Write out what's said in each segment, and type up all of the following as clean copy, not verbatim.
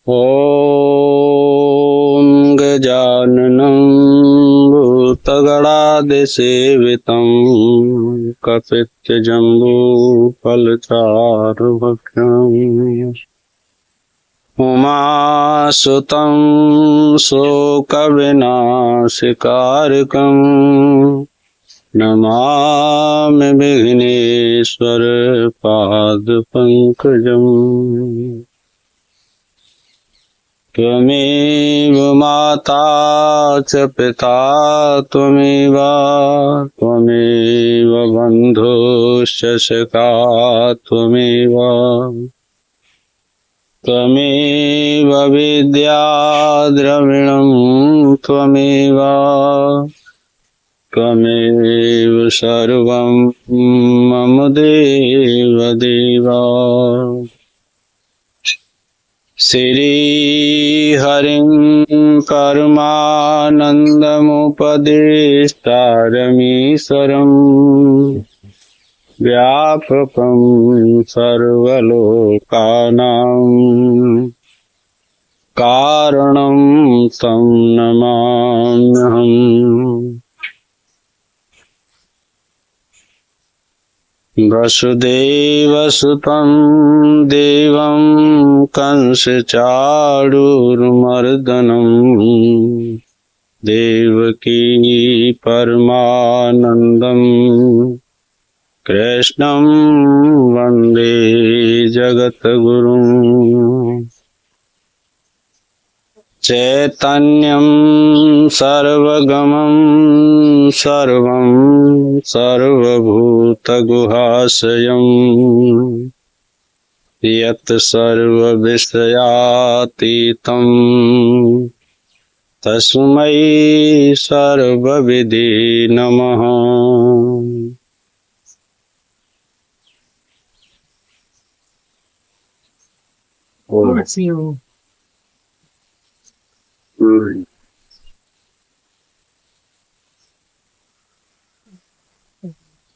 ॐ गजाननं भूतगणादिसेवितं कपित्थजम्बूफलचारुभक्षणम् उमासुतं शोकविनाशकारकं नमामि विघ्नेश्वर पादपङ्कजम्। त्वमेव माता च पिता त्वमेव बन्धुश्च सखा त्वमेव विद्या द्रविणं त्वमेव सर्वं मम देव। श्रीहरिं परमानन्दमुपदेष्टारमीश्वरम् व्यापकं सर्वलोकानां कारणं तं नमाम्यहम्। वसुदेवसुतं देवं कंसचाणूरमर्दनं देवकी परमानन्दं कृष्णं वन्दे जगद्गुरुम्। चैतन्यं सर्वगमं सर्वभूतगुहाशयं यत् सर्वविषयातीतं तस्मै सर्वविदे नमः।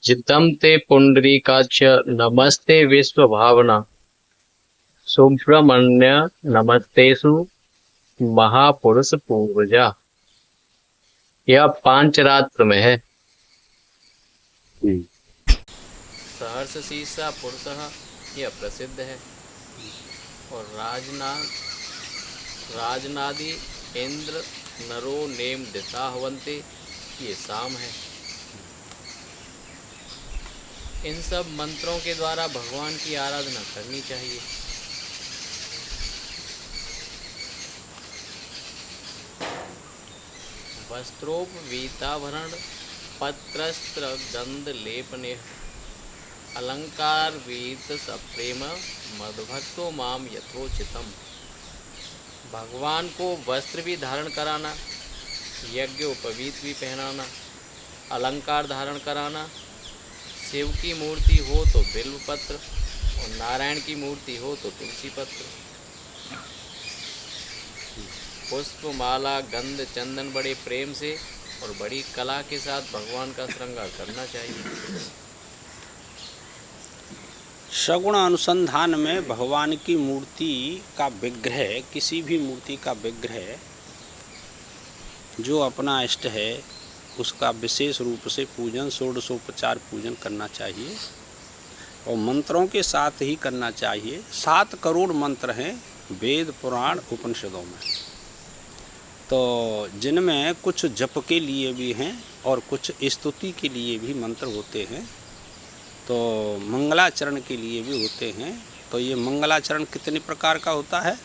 जितं ते पुंडरीकाक्ष नमस्ते विश्वभावना सुब्रह्मण्य नमस्तेषु महापुरुष पूर्वजा। यह पांचरात्र में है। सहर्ष शीर्षा पुरुषः यह प्रसिद्ध है और राजनादि इंद्र नरो नेम दिशा हवंते ये साम है। इन सब मंत्रों के द्वारा भगवान की आराधना करनी चाहिए। वस्त्रोपवीताभरण पत्रस्त्र गंध लेपने अलंकार वीत सप्रेम मधुभक्तो माम यथोचितम। भगवान को वस्त्र भी धारण कराना, यज्ञोपवीत भी पहनाना, अलंकार धारण कराना, शिव की मूर्ति हो तो बिल्व पत्र और नारायण की मूर्ति हो तो तुलसी पत्र, पुष्प माला गंध चंदन बड़े प्रेम से और बड़ी कला के साथ भगवान का श्रृंगार करना चाहिए। सगुण अनुसंधान में भगवान की मूर्ति का विग्रह, किसी भी मूर्ति का विग्रह जो अपना इष्ट है उसका विशेष रूप से पूजन, षोडशोपचार पूजन करना चाहिए और मंत्रों के साथ ही करना चाहिए। 7 करोड़ मंत्र हैं वेद पुराण उपनिषदों में, तो जिनमें कुछ जप के लिए भी हैं और कुछ स्तुति के लिए भी मंत्र होते हैं, तो मंगलाचरण के लिए भी होते हैं। तो ये मंगलाचरण कितने प्रकार का होता है?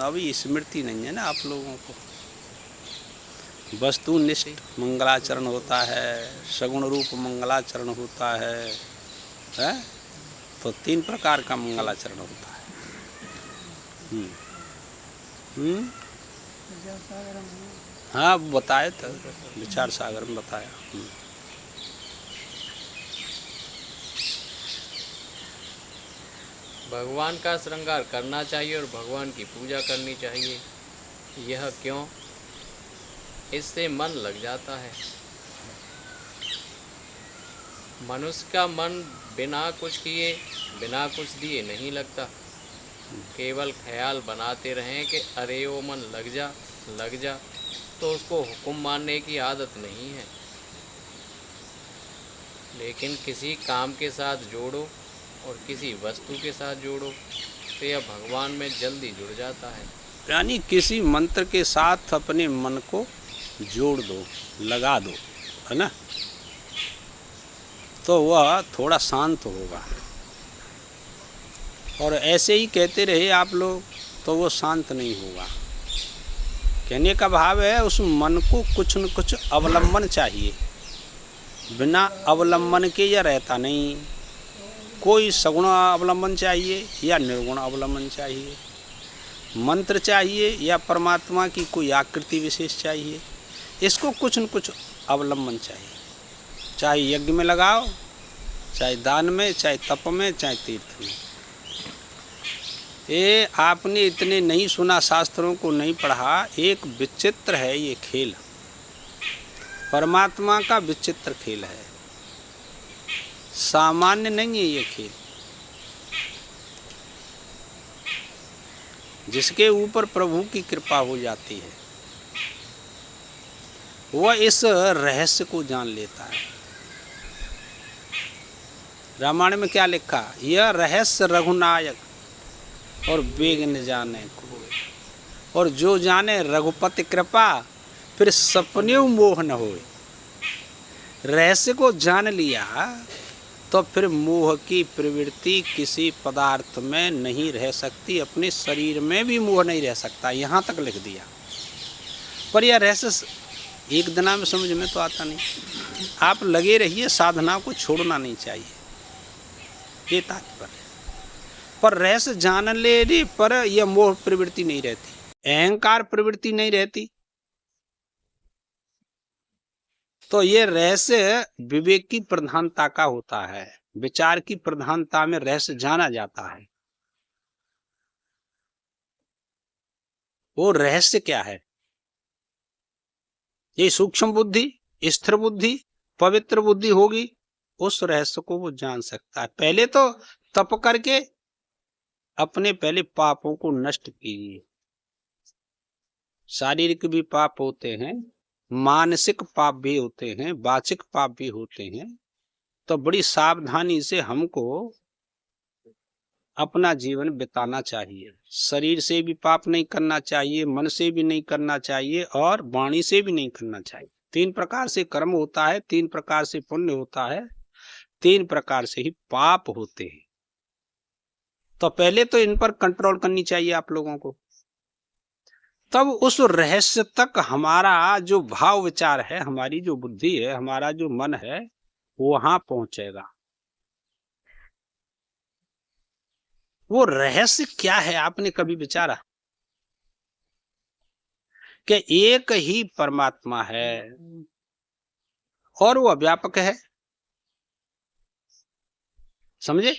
अभी स्मृति नहीं है ना आप लोगों को। वस्तुनिष्ठ मंगलाचरण होता है, सगुण रूप मंगलाचरण होता है, तो 3 प्रकार का मंगलाचरण होता है। हाँ बताए तो, विचार सागर में बताया। भगवान का श्रृंगार करना चाहिए और भगवान की पूजा करनी चाहिए। यह क्यों? इससे मन लग जाता है। मनुष्य का मन बिना कुछ किए, बिना कुछ दिए नहीं लगता। केवल ख्याल बनाते रहें कि अरे ओ मन लग जा, तो उसको हुक्म मानने की आदत नहीं है। लेकिन किसी काम के साथ जोड़ो और किसी वस्तु के साथ जोड़ो तो यह भगवान में जल्दी जुड़ जाता है। यानी किसी मंत्र के साथ अपने मन को जोड़ दो, लगा दो, है ना, तो वह थोड़ा शांत होगा। और ऐसे ही कहते रहे आप लोग तो वो शांत नहीं होगा। कहने का भाव है उस मन को कुछ न कुछ अवलंबन चाहिए, बिना अवलंबन के यह रहता नहीं। कोई सगुण अवलंबन चाहिए या निर्गुण अवलंबन चाहिए, मंत्र चाहिए या परमात्मा की कोई आकृति विशेष चाहिए, इसको कुछ न कुछ अवलंबन चाहिए। चाहे यज्ञ में लगाओ, चाहे दान में, चाहे तप में, चाहे तीर्थ में। ये आपने इतने नहीं सुना, शास्त्रों को नहीं पढ़ा, एक विचित्र है ये खेल, परमात्मा का विचित्र खेल है, सामान्य नहीं है ये खेल। जिसके ऊपर प्रभु की कृपा हो जाती है वह इस रहस्य को जान लेता है। रामायण में क्या लिखा, यह रहस्य रघुनायक और वेग न जाने को, और जो जाने रघुपति कृपा फिर सपने मोह न होए। रहस्य को जान लिया तो फिर मोह की प्रवृत्ति किसी पदार्थ में नहीं रह सकती, अपने शरीर में भी मोह नहीं रह सकता, यहाँ तक लिख दिया। पर यह रहस्य एक दिना में समझ में तो आता नहीं। आप लगे रहिए, साधना को छोड़ना नहीं चाहिए, ये तात्पर्य है। पर रहस्य जान लेने पर यह मोह प्रवृत्ति नहीं रहती, अहंकार प्रवृत्ति नहीं रहती। तो ये रहस्य विवेक की प्रधानता का होता है, विचार की प्रधानता में रहस्य जाना जाता है। वो रहस्य क्या है? ये सूक्ष्म बुद्धि, स्थिर बुद्धि, पवित्र बुद्धि होगी, उस रहस्य को वो जान सकता है। पहले तो तप करके अपने पहले पापों को नष्ट कीजिए। शारीरिक भी पाप होते हैं, मानसिक पाप भी होते हैं, वाचिक पाप भी होते हैं। तो बड़ी सावधानी से हमको अपना जीवन बिताना चाहिए। शरीर से भी पाप नहीं करना चाहिए, मन से भी नहीं करना चाहिए, और वाणी से भी नहीं करना चाहिए। 3 प्रकार से कर्म होता है, 3 प्रकार से पुण्य होता है, 3 प्रकार से ही पाप होते हैं। तो पहले तो इन पर कंट्रोल करनी चाहिए आप लोगों को, तब उस रहस्य तक हमारा जो भाव विचार है, हमारी जो बुद्धि है, हमारा जो मन है, वहां पहुंचेगा। वो रहस्य क्या है, आपने कभी विचारा कि एक ही परमात्मा है और वो व्यापक है? समझे?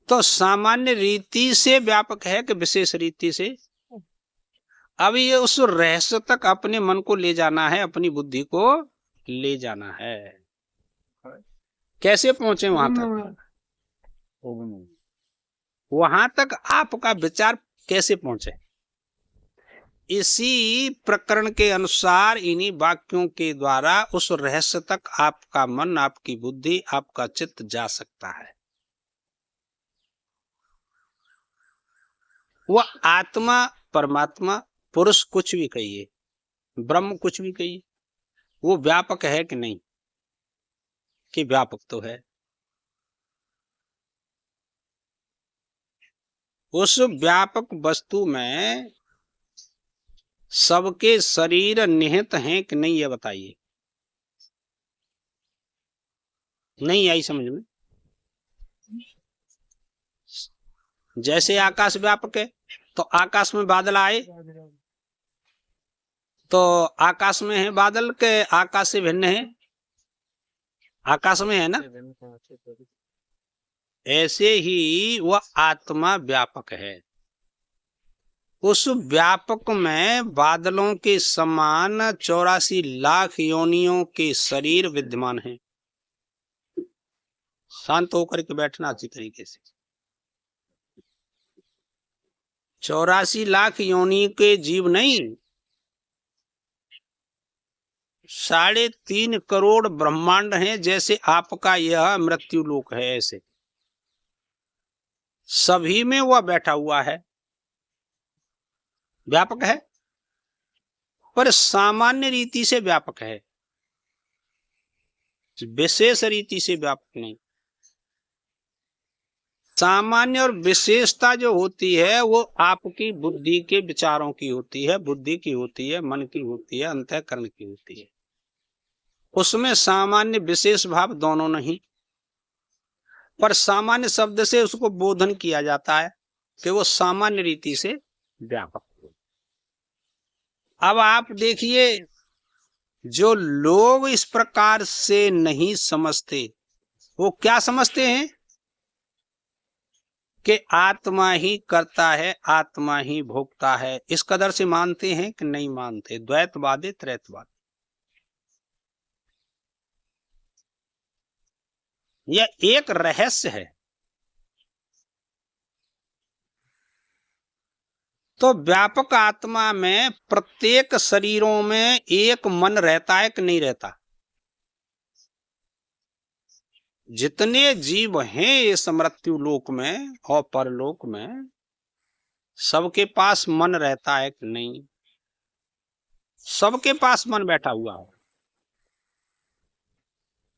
तो सामान्य रीति से व्यापक है कि विशेष रीति से? अब ये उस रहस्य तक अपने मन को ले जाना है, अपनी बुद्धि को ले जाना है। कैसे पहुंचे वहां तक? वहां तक आपका विचार कैसे पहुंचे? इसी प्रकरण के अनुसार, इन्हीं वाक्यों के द्वारा उस रहस्य तक आपका मन, आपकी बुद्धि, आपका चित्त जा सकता है। वह आत्मा, परमात्मा, पुरुष कुछ भी कहिए, ब्रह्म कुछ भी कहिए, वो व्यापक है कि नहीं? कि व्यापक तो है। उस व्यापक वस्तु में सबके शरीर निहित हैं कि नहीं, ये बताइए। नहीं आई समझ में? जैसे आकाश व्यापक है, तो आकाश में बादल आए तो आकाश में है बादल के आकाश से भिन्न है? आकाश में है ना। ऐसे ही वह आत्मा व्यापक है। उस व्यापक में बादलों के समान 84 लाख योनियों के शरीर विद्यमान हैं। शांत होकर के बैठना अच्छी तरीके से। 84 लाख योनि के जीव नहीं, 3.5 करोड़ ब्रह्मांड हैं। जैसे आपका यह मृत्यु लोक है, ऐसे सभी में वह बैठा हुआ है, व्यापक है, पर सामान्य रीति से व्यापक है, विशेष रीति से व्यापक नहीं। सामान्य और विशेषता जो होती है वो आपकी बुद्धि के विचारों की होती है, बुद्धि की होती है, मन की होती है, अंतःकरण की होती है। उसमें सामान्य विशेष भाव दोनों नहीं, पर सामान्य शब्द से उसको बोधन किया जाता है कि वो सामान्य रीति से व्यापक। अब आप देखिए, जो लोग इस प्रकार से नहीं समझते, वो क्या समझते हैं कि आत्मा ही करता है, आत्मा ही भोगता है। इस कदर से मानते हैं कि नहीं मानते? द्वैतवादी, त्रैतवादी, यह एक रहस्य है। तो व्यापक आत्मा में प्रत्येक शरीरों में एक मन रहता है कि नहीं रहता? जितने जीव हैं इस मृत्यु लोक में और परलोक में, सबके पास मन रहता है कि नहीं? सबके पास मन बैठा हुआ है,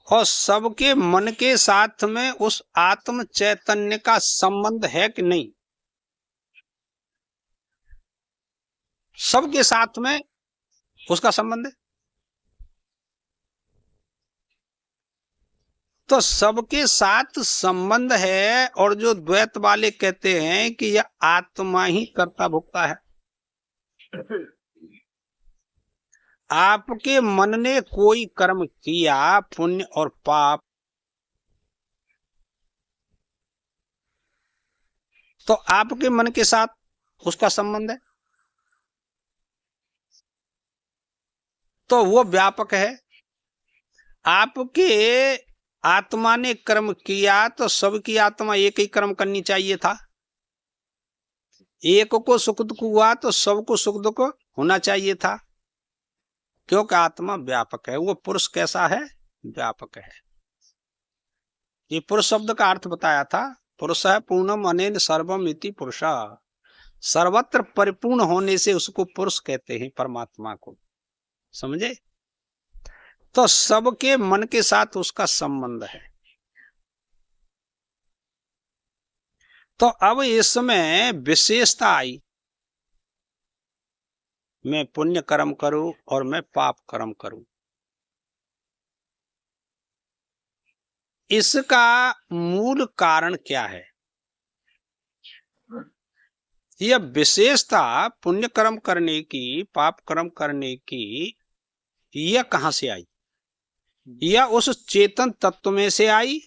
और सबके मन के साथ में उस आत्म चैतन्य का संबंध है कि नहीं? सबके साथ में उसका संबंध है। तो सबके साथ संबंध है, और जो द्वैत वाले कहते हैं कि यह आत्मा ही कर्ता भोक्ता है, आपके मन ने कोई कर्म किया, पुण्य और पाप, तो आपके मन के साथ उसका संबंध है, तो वो व्यापक है। आपके आत्मा ने कर्म किया तो सबकी आत्मा एक ही कर्म करनी चाहिए था। एक को सुख दुख हुआ तो सबको सुख दुख होना चाहिए था, क्योंकि आत्मा व्यापक है। वो पुरुष कैसा है? व्यापक है। ये पुरुष शब्द का अर्थ बताया था, पुरुष है पूर्णम अनेन सर्वम इति पुरुषा, सर्वत्र परिपूर्ण होने से उसको पुरुष कहते हैं, परमात्मा को। समझे? तो सबके मन के साथ उसका संबंध है। तो अब इसमें विशेषता आई, मैं पुण्य कर्म करूं और मैं पाप कर्म करूं। इसका मूल कारण क्या है? यह विशेषता पुण्य कर्म करने की, पाप कर्म करने की, यह कहां से आई? यह उस चेतन तत्व में से आई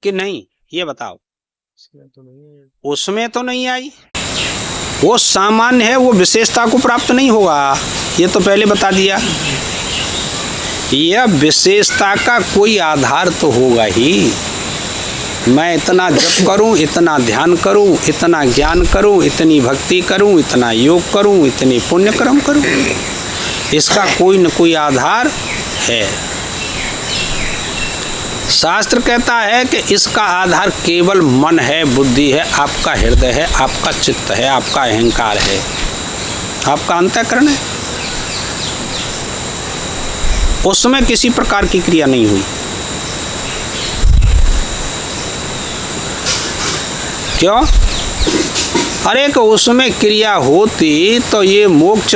कि नहीं? ये बताओ। उसमें तो नहीं आई। वो सामान्य है, वो विशेषता को प्राप्त नहीं होगा, ये तो पहले बता दिया। यह विशेषता का कोई आधार तो होगा ही। मैं इतना जप करूं, इतना ध्यान करूं, इतना ज्ञान करूं, इतनी भक्ति करूं, इतना योग करूं, इतने पुण्य कर्म करूं, इसका कोई न कोई आधार है। शास्त्र कहता है कि इसका आधार केवल मन है, बुद्धि है, आपका हृदय है, आपका चित्त है, आपका अहंकार है, आपका अंतःकरण है। उसमें किसी प्रकार की क्रिया नहीं हुई। क्यों? अरे कि उसमें क्रिया होती तो ये मोक्ष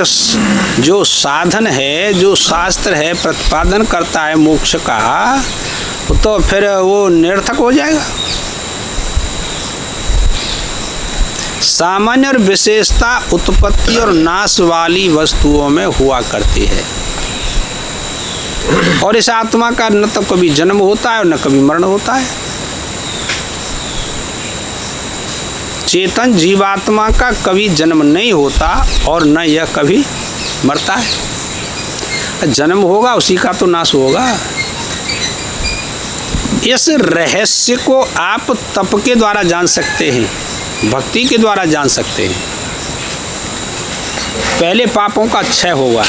जो साधन है, जो शास्त्र है प्रतिपादन करता है मोक्ष का, तो फिर वो निरर्थक हो जाएगा। सामान्य और विशेषता उत्पत्ति और नाश वाली वस्तुओं में हुआ करती है, और इस आत्मा का न तो कभी जन्म होता है और न कभी मरण होता है। चेतन जीवात्मा का कभी जन्म नहीं होता और न यह कभी मरता है। जन्म होगा उसी का तो नाश होगा। इस रहस्य को आप तप के द्वारा जान सकते हैं। भक्ति के द्वारा जान सकते हैं। पहले पापों का क्षय होगा।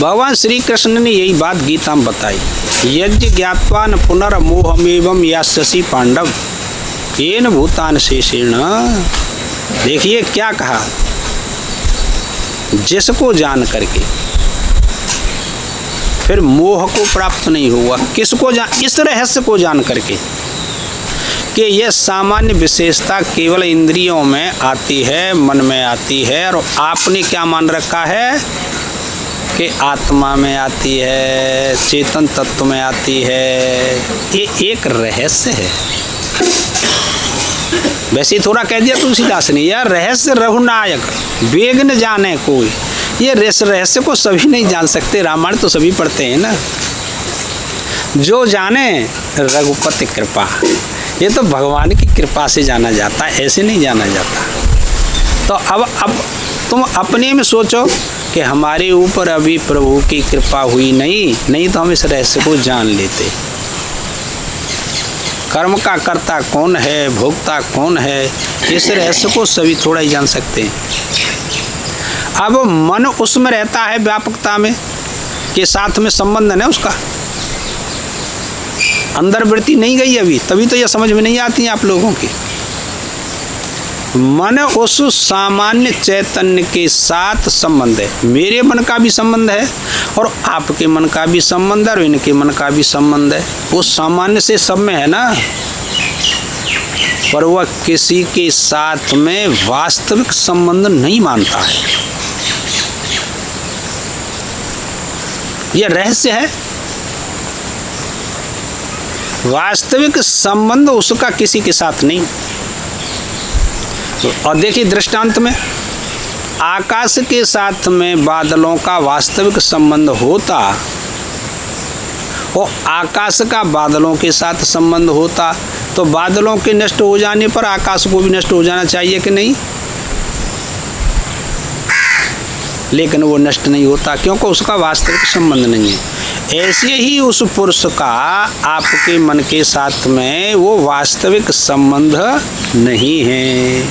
भगवान श्री कृष्ण ने यही बात गीता में बताई। यज्ञ ज्ञात्वा न पुनर्मोहमेवं यास्यसि पांडव येन भूतान शेषेण। देखिए क्या कहा, जिसको जान करके फिर मोह को प्राप्त नहीं होगा। किसको जान? इस रहस्य को जान करके कि यह सामान्य विशेषता केवल इंद्रियों में आती है, मन में आती है, और आपने क्या मान रखा है कि आत्मा में आती है, चेतन तत्व में आती है। ये एक रहस्य है। वैसे थोड़ा कह दिया तुलसीदास ने, यह रहस्य रघुनायक वेग न जाने कोई। ये रहस्य को सभी नहीं जान सकते। रामायण तो सभी पढ़ते हैं ना। जो जाने रघुपति कृपा, ये तो भगवान की कृपा से जाना जाता है, ऐसे नहीं जाना जाता। तो अब तुम अपने में सोचो कि हमारे ऊपर अभी प्रभु की कृपा हुई नहीं तो हम इस रहस्य को जान लेते। कर्म का कर्ता कौन है, भोक्ता कौन है, इस रहस्य को सभी थोड़ा ही जान सकते हैं। अब मन उसमें रहता है व्यापकता में, के साथ में संबंध है उसका, अंदर वृत्ति नहीं गई अभी, तभी तो यह समझ में नहीं आती है आप लोगों की। मन उस सामान्य चैतन्य के साथ संबंध है। मेरे मन का भी संबंध है और आपके मन का भी संबंध है और इनके मन का भी संबंध है। वो सामान्य से सब में है ना, पर वह किसी के साथ में वास्तविक संबंध नहीं मानता है। यह रहस्य है। वास्तविक संबंध उसका किसी के साथ नहीं। और देखिए दृष्टांत में, आकाश के साथ में बादलों का वास्तविक संबंध होता और आकाश का बादलों के साथ संबंध होता तो बादलों के नष्ट हो जाने पर आकाश को भी नष्ट हो जाना चाहिए कि नहीं? लेकिन वो नष्ट नहीं होता क्योंकि उसका वास्तविक संबंध नहीं है। ऐसे ही उस पुरुष का आपके मन के साथ में वो वास्तविक संबंध नहीं है।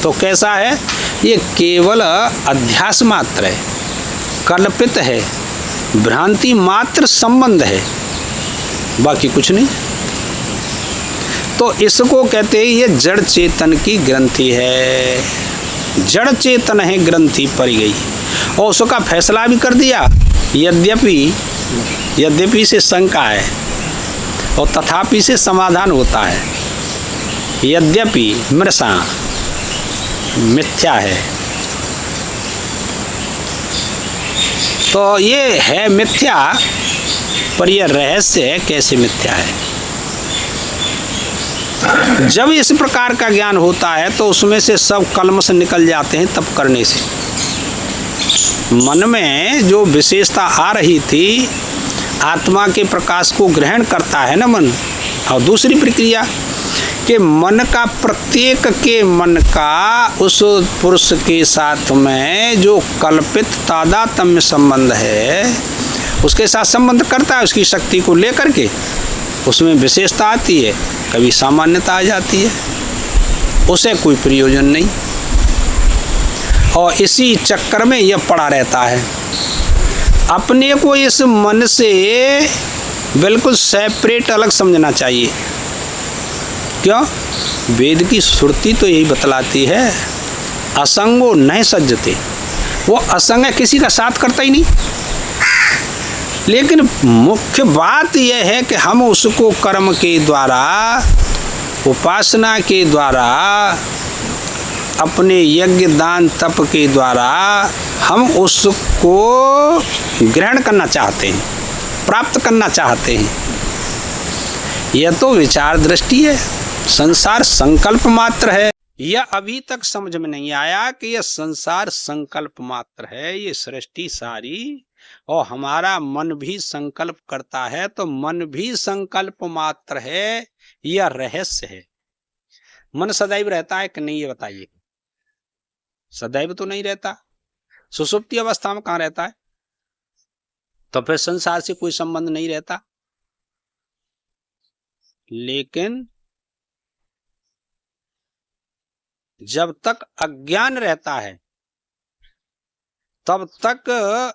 तो कैसा है? ये केवल अध्यास मात्र है, कल्पित है, भ्रांति मात्र संबंध है, बाकी कुछ नहीं। तो इसको कहते हैं ये जड़ चेतन की ग्रंथि है। जड़ चेतन है, ग्रंथि पड़ी गई और उसका फैसला भी कर दिया। यद्यपि से शंका है और तथापि से समाधान होता है। यद्यपि मृषा मिथ्या है, तो ये है मिथ्या, पर यह रहस्य कैसे मिथ्या है। जब इस प्रकार का ज्ञान होता है तो उसमें से सब कलमश निकल जाते हैं तप करने से। मन में जो विशेषता आ रही थी, आत्मा के प्रकाश को ग्रहण करता है ना मन। और दूसरी प्रक्रिया कि मन का प्रत्येक के मन का उस पुरुष के साथ में जो कल्पित तादात्म्य संबंध है उसके साथ संबंध करता है। उसकी शक्ति को लेकर के उसमें विशेषता आती है, कभी सामान्यता आ जाती है, उसे कोई प्रयोजन नहीं और इसी चक्कर में यह पड़ा रहता है। अपने को इस मन से बिल्कुल सेपरेट, अलग समझना चाहिए। क्यों? वेद की श्रुति तो यही बतलाती है, असंगो नहीं सज्जते। वो असंग है, किसी का साथ करता ही नहीं। लेकिन मुख्य बात यह है कि हम उसको कर्म के द्वारा, उपासना के द्वारा, अपने यज्ञ दान तप के द्वारा हम उसको ग्रहण करना चाहते हैं, प्राप्त करना चाहते हैं। यह तो विचार दृष्टि है, संसार संकल्प मात्र है। यह अभी तक समझ में नहीं आया कि यह संसार संकल्प मात्र है, ये सृष्टि सारी, और हमारा मन भी संकल्प करता है तो मन भी संकल्प मात्र है। यह रहस्य है। मन सदैव रहता है कि नहीं, ये बताइए। सदैव तो नहीं रहता। सुषुप्ति अवस्था में कहाँ रहता है? तो फिर संसार से कोई संबंध नहीं रहता। लेकिन जब तक अज्ञान रहता है तब तक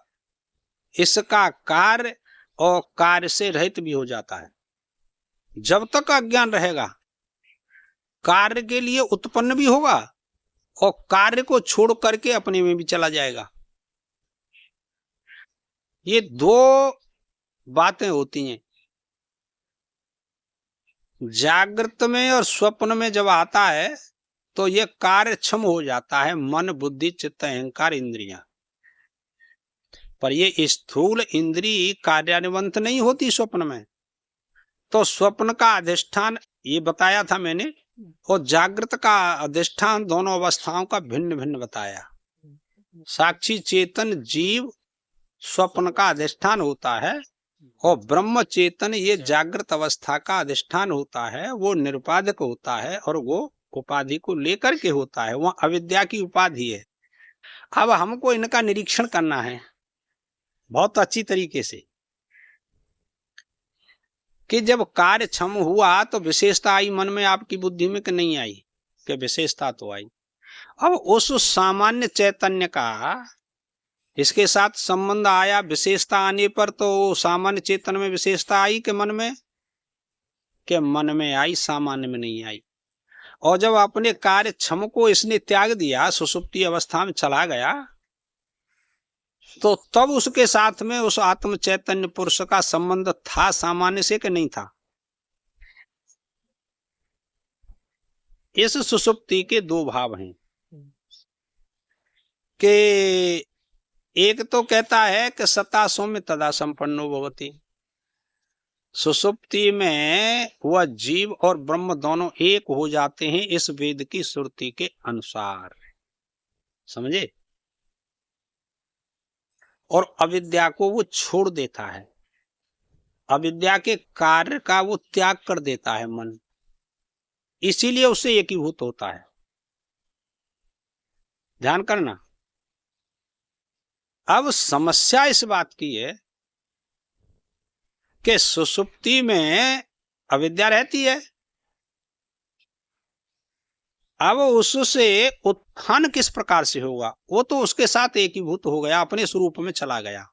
इसका कार्य और कार्य से रहित भी हो जाता है। जब तक अज्ञान रहेगा कार्य के लिए उत्पन्न भी होगा और कार्य को छोड़ करके अपने में भी चला जाएगा। ये दो बातें होती हैं। जागृत में और स्वप्न में जब आता है तो ये कार्यक्षम हो जाता है, मन बुद्धि चित्त अहंकार इंद्रियां। पर ये स्थूल इंद्रिय कार्यान्वयन नहीं होती स्वप्न में। तो स्वप्न का अधिष्ठान ये बताया था मैंने, और जागृत का अधिष्ठान दोनों अवस्थाओं का भिन्न भिन्न बताया। साक्षी चेतन जीव स्वप्न का अधिष्ठान होता है और ब्रह्म चेतन ये जागृत अवस्था का अधिष्ठान होता है। वो निरुपाधिक होता है और वो उपाधि को लेकर के होता है, वह अविद्या की उपाधि है। अब हमको इनका निरीक्षण करना है बहुत अच्छी तरीके से कि जब कार्य क्षम हुआ तो विशेषता आई मन में आपकी बुद्धि में कि नहीं आई? कि विशेषता तो आई। अब उस सामान्य चैतन्य का इसके साथ संबंध आया, विशेषता आने पर तो सामान्य चेतन में विशेषता आई कि मन में? कि मन में आई, सामान्य में नहीं आई। और जब अपने कार्य क्षम को इसने त्याग दिया, सुषुप्ति अवस्था में चला गया, तो तब उसके साथ में उस आत्म चैतन्य पुरुष का संबंध था सामान्य से कि नहीं था? इस सुषुप्ति के दो भाव हैं कि एक तो कहता है कि सता सौम्य तदा संपन्नो भवति। सुषुप्ति में वह जीव और ब्रह्म दोनों एक हो जाते हैं इस वेद की श्रुति के अनुसार, समझे? और अविद्या को वो छोड़ देता है, अविद्या के कार्य का वो त्याग कर देता है मन, इसीलिए उससे एकीभूत होता है। ध्यान करना। अब समस्या इस बात की है कि सुषुप्ति में अविद्या रहती है, अब उससे उत्थान किस प्रकार से होगा? वो तो उसके साथ एकीभूत हो गया, अपने स्वरूप में चला गया।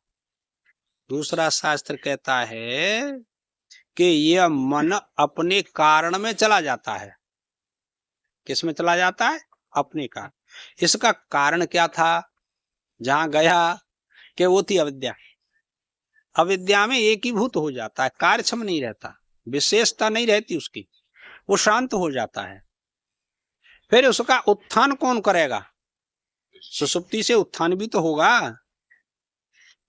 दूसरा शास्त्र कहता है कि यह मन अपने कारण में चला जाता है। किस में चला जाता है? अपने कारण। इसका कारण क्या था? जहां गया कि वो थी अविद्या। अविद्या में एकीभूत हो जाता है, कार्यक्षम नहीं रहता, विशेषता नहीं रहती उसकी, वो शांत हो जाता है। फिर उसका उत्थान कौन करेगा? सुषुप्ति से उत्थान भी तो होगा।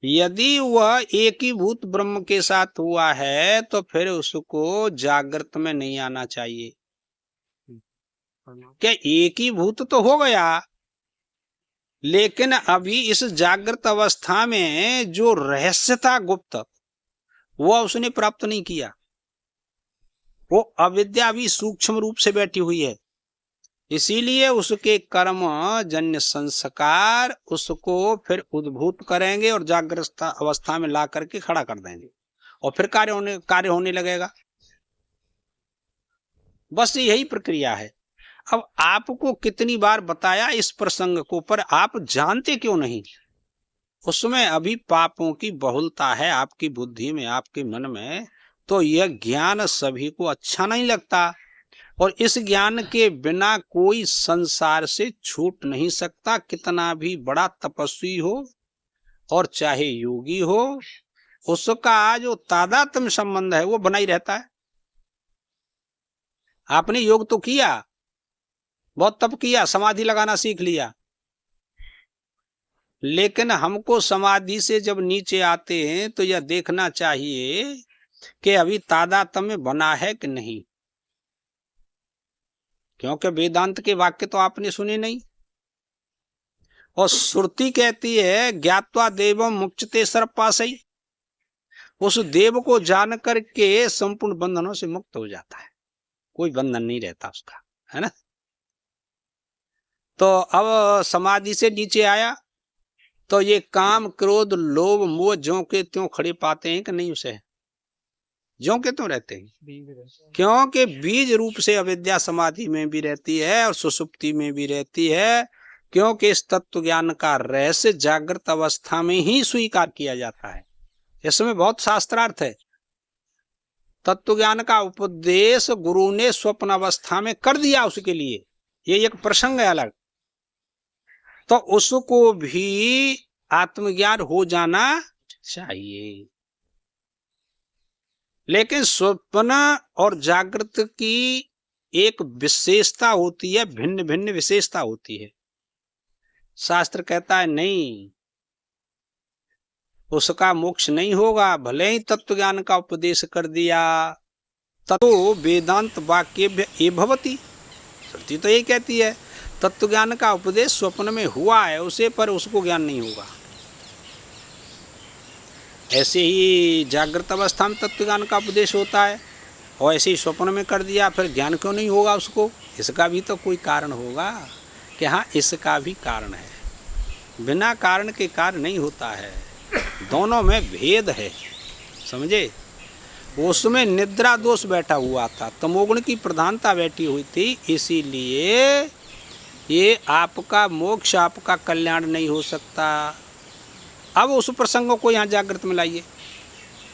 यदि वह एकीभूत ब्रह्म के साथ हुआ है तो फिर उसको जागृत में नहीं आना चाहिए। क्या एकीभूत तो हो गया, लेकिन अभी इस जागृत अवस्था में जो रहस्य था गुप्त, वह उसने प्राप्त नहीं किया। वो अविद्या भी सूक्ष्म रूप से बैठी हुई है, इसीलिए उसके कर्म जन्य संस्कार उसको फिर उद्भूत करेंगे और जागृत अवस्था में ला करके खड़ा कर देंगे और फिर कार्य होने लगेगा। बस यही प्रक्रिया है। अब आपको कितनी बार बताया इस प्रसंग को, पर आप जानते क्यों नहीं? उसमें अभी पापों की बहुलता है आपकी बुद्धि में, आपके मन में, तो यह ज्ञान सभी को अच्छा नहीं लगता। और इस ज्ञान के बिना कोई संसार से छूट नहीं सकता, कितना भी बड़ा तपस्वी हो और चाहे योगी हो, उसका जो तादात्म्य संबंध है वो बना ही रहता है। आपने योग तो किया, बहुत तप किया, समाधि लगाना सीख लिया, लेकिन हमको समाधि से जब नीचे आते हैं तो यह देखना चाहिए कि अभी तादात्म्य बना है कि नहीं। क्योंकि वेदांत के वाक्य तो आपने सुने नहीं, और श्रुति कहती है ज्ञात्वा देवम मुच्यते सर्वपाशै। उस देव को जान करके संपूर्ण बंधनों से मुक्त हो जाता है, कोई बंधन नहीं रहता उसका, है ना। तो अब समाधि से नीचे आया तो ये काम क्रोध लोभ मोह ज्यों के त्यों खड़े पाते हैं कि नहीं उसे? ज्यों के त्यों रहते हैं, क्योंकि बीज रूप से अविद्या समाधि में भी रहती है और सुषुप्ति में भी रहती है, क्योंकि इस तत्व ज्ञान का रहस्य जागृत अवस्था में ही स्वीकार किया जाता है। इसमें बहुत शास्त्रार्थ है। तत्व ज्ञान का उपदेश गुरु ने स्वप्न अवस्था में कर दिया उसके लिए, ये एक प्रसंग है अलग, तो उसको भी आत्मज्ञान हो जाना चाहिए। लेकिन स्वप्न और जागृत की एक विशेषता होती है, भिन्न भिन्न विशेषता होती है। शास्त्र कहता है नहीं, उसका मोक्ष नहीं होगा, भले ही तत्व ज्ञान का उपदेश कर दिया, ततो वेदांत वाक्य ये भवति। श्रुति तो यही कहती है तत्व ज्ञान का उपदेश स्वप्न में हुआ है उसे, पर उसको ज्ञान नहीं होगा। ऐसे ही जागृत अवस्था में तत्व ज्ञान का उपदेश होता है, और ऐसे ही स्वप्न में कर दिया, फिर ज्ञान क्यों नहीं होगा उसको? इसका भी तो कोई कारण होगा कि हाँ, इसका भी कारण है। बिना कारण के कार्य नहीं होता है, दोनों में भेद है, समझे। उसमें निद्रा दोष बैठा हुआ था, तमोगुण की प्रधानता बैठी हुई थी, इसीलिए ये आपका मोक्ष, आपका कल्याण नहीं हो सकता। अब उस प्रसंगों को यहाँ जागृत में लाइए।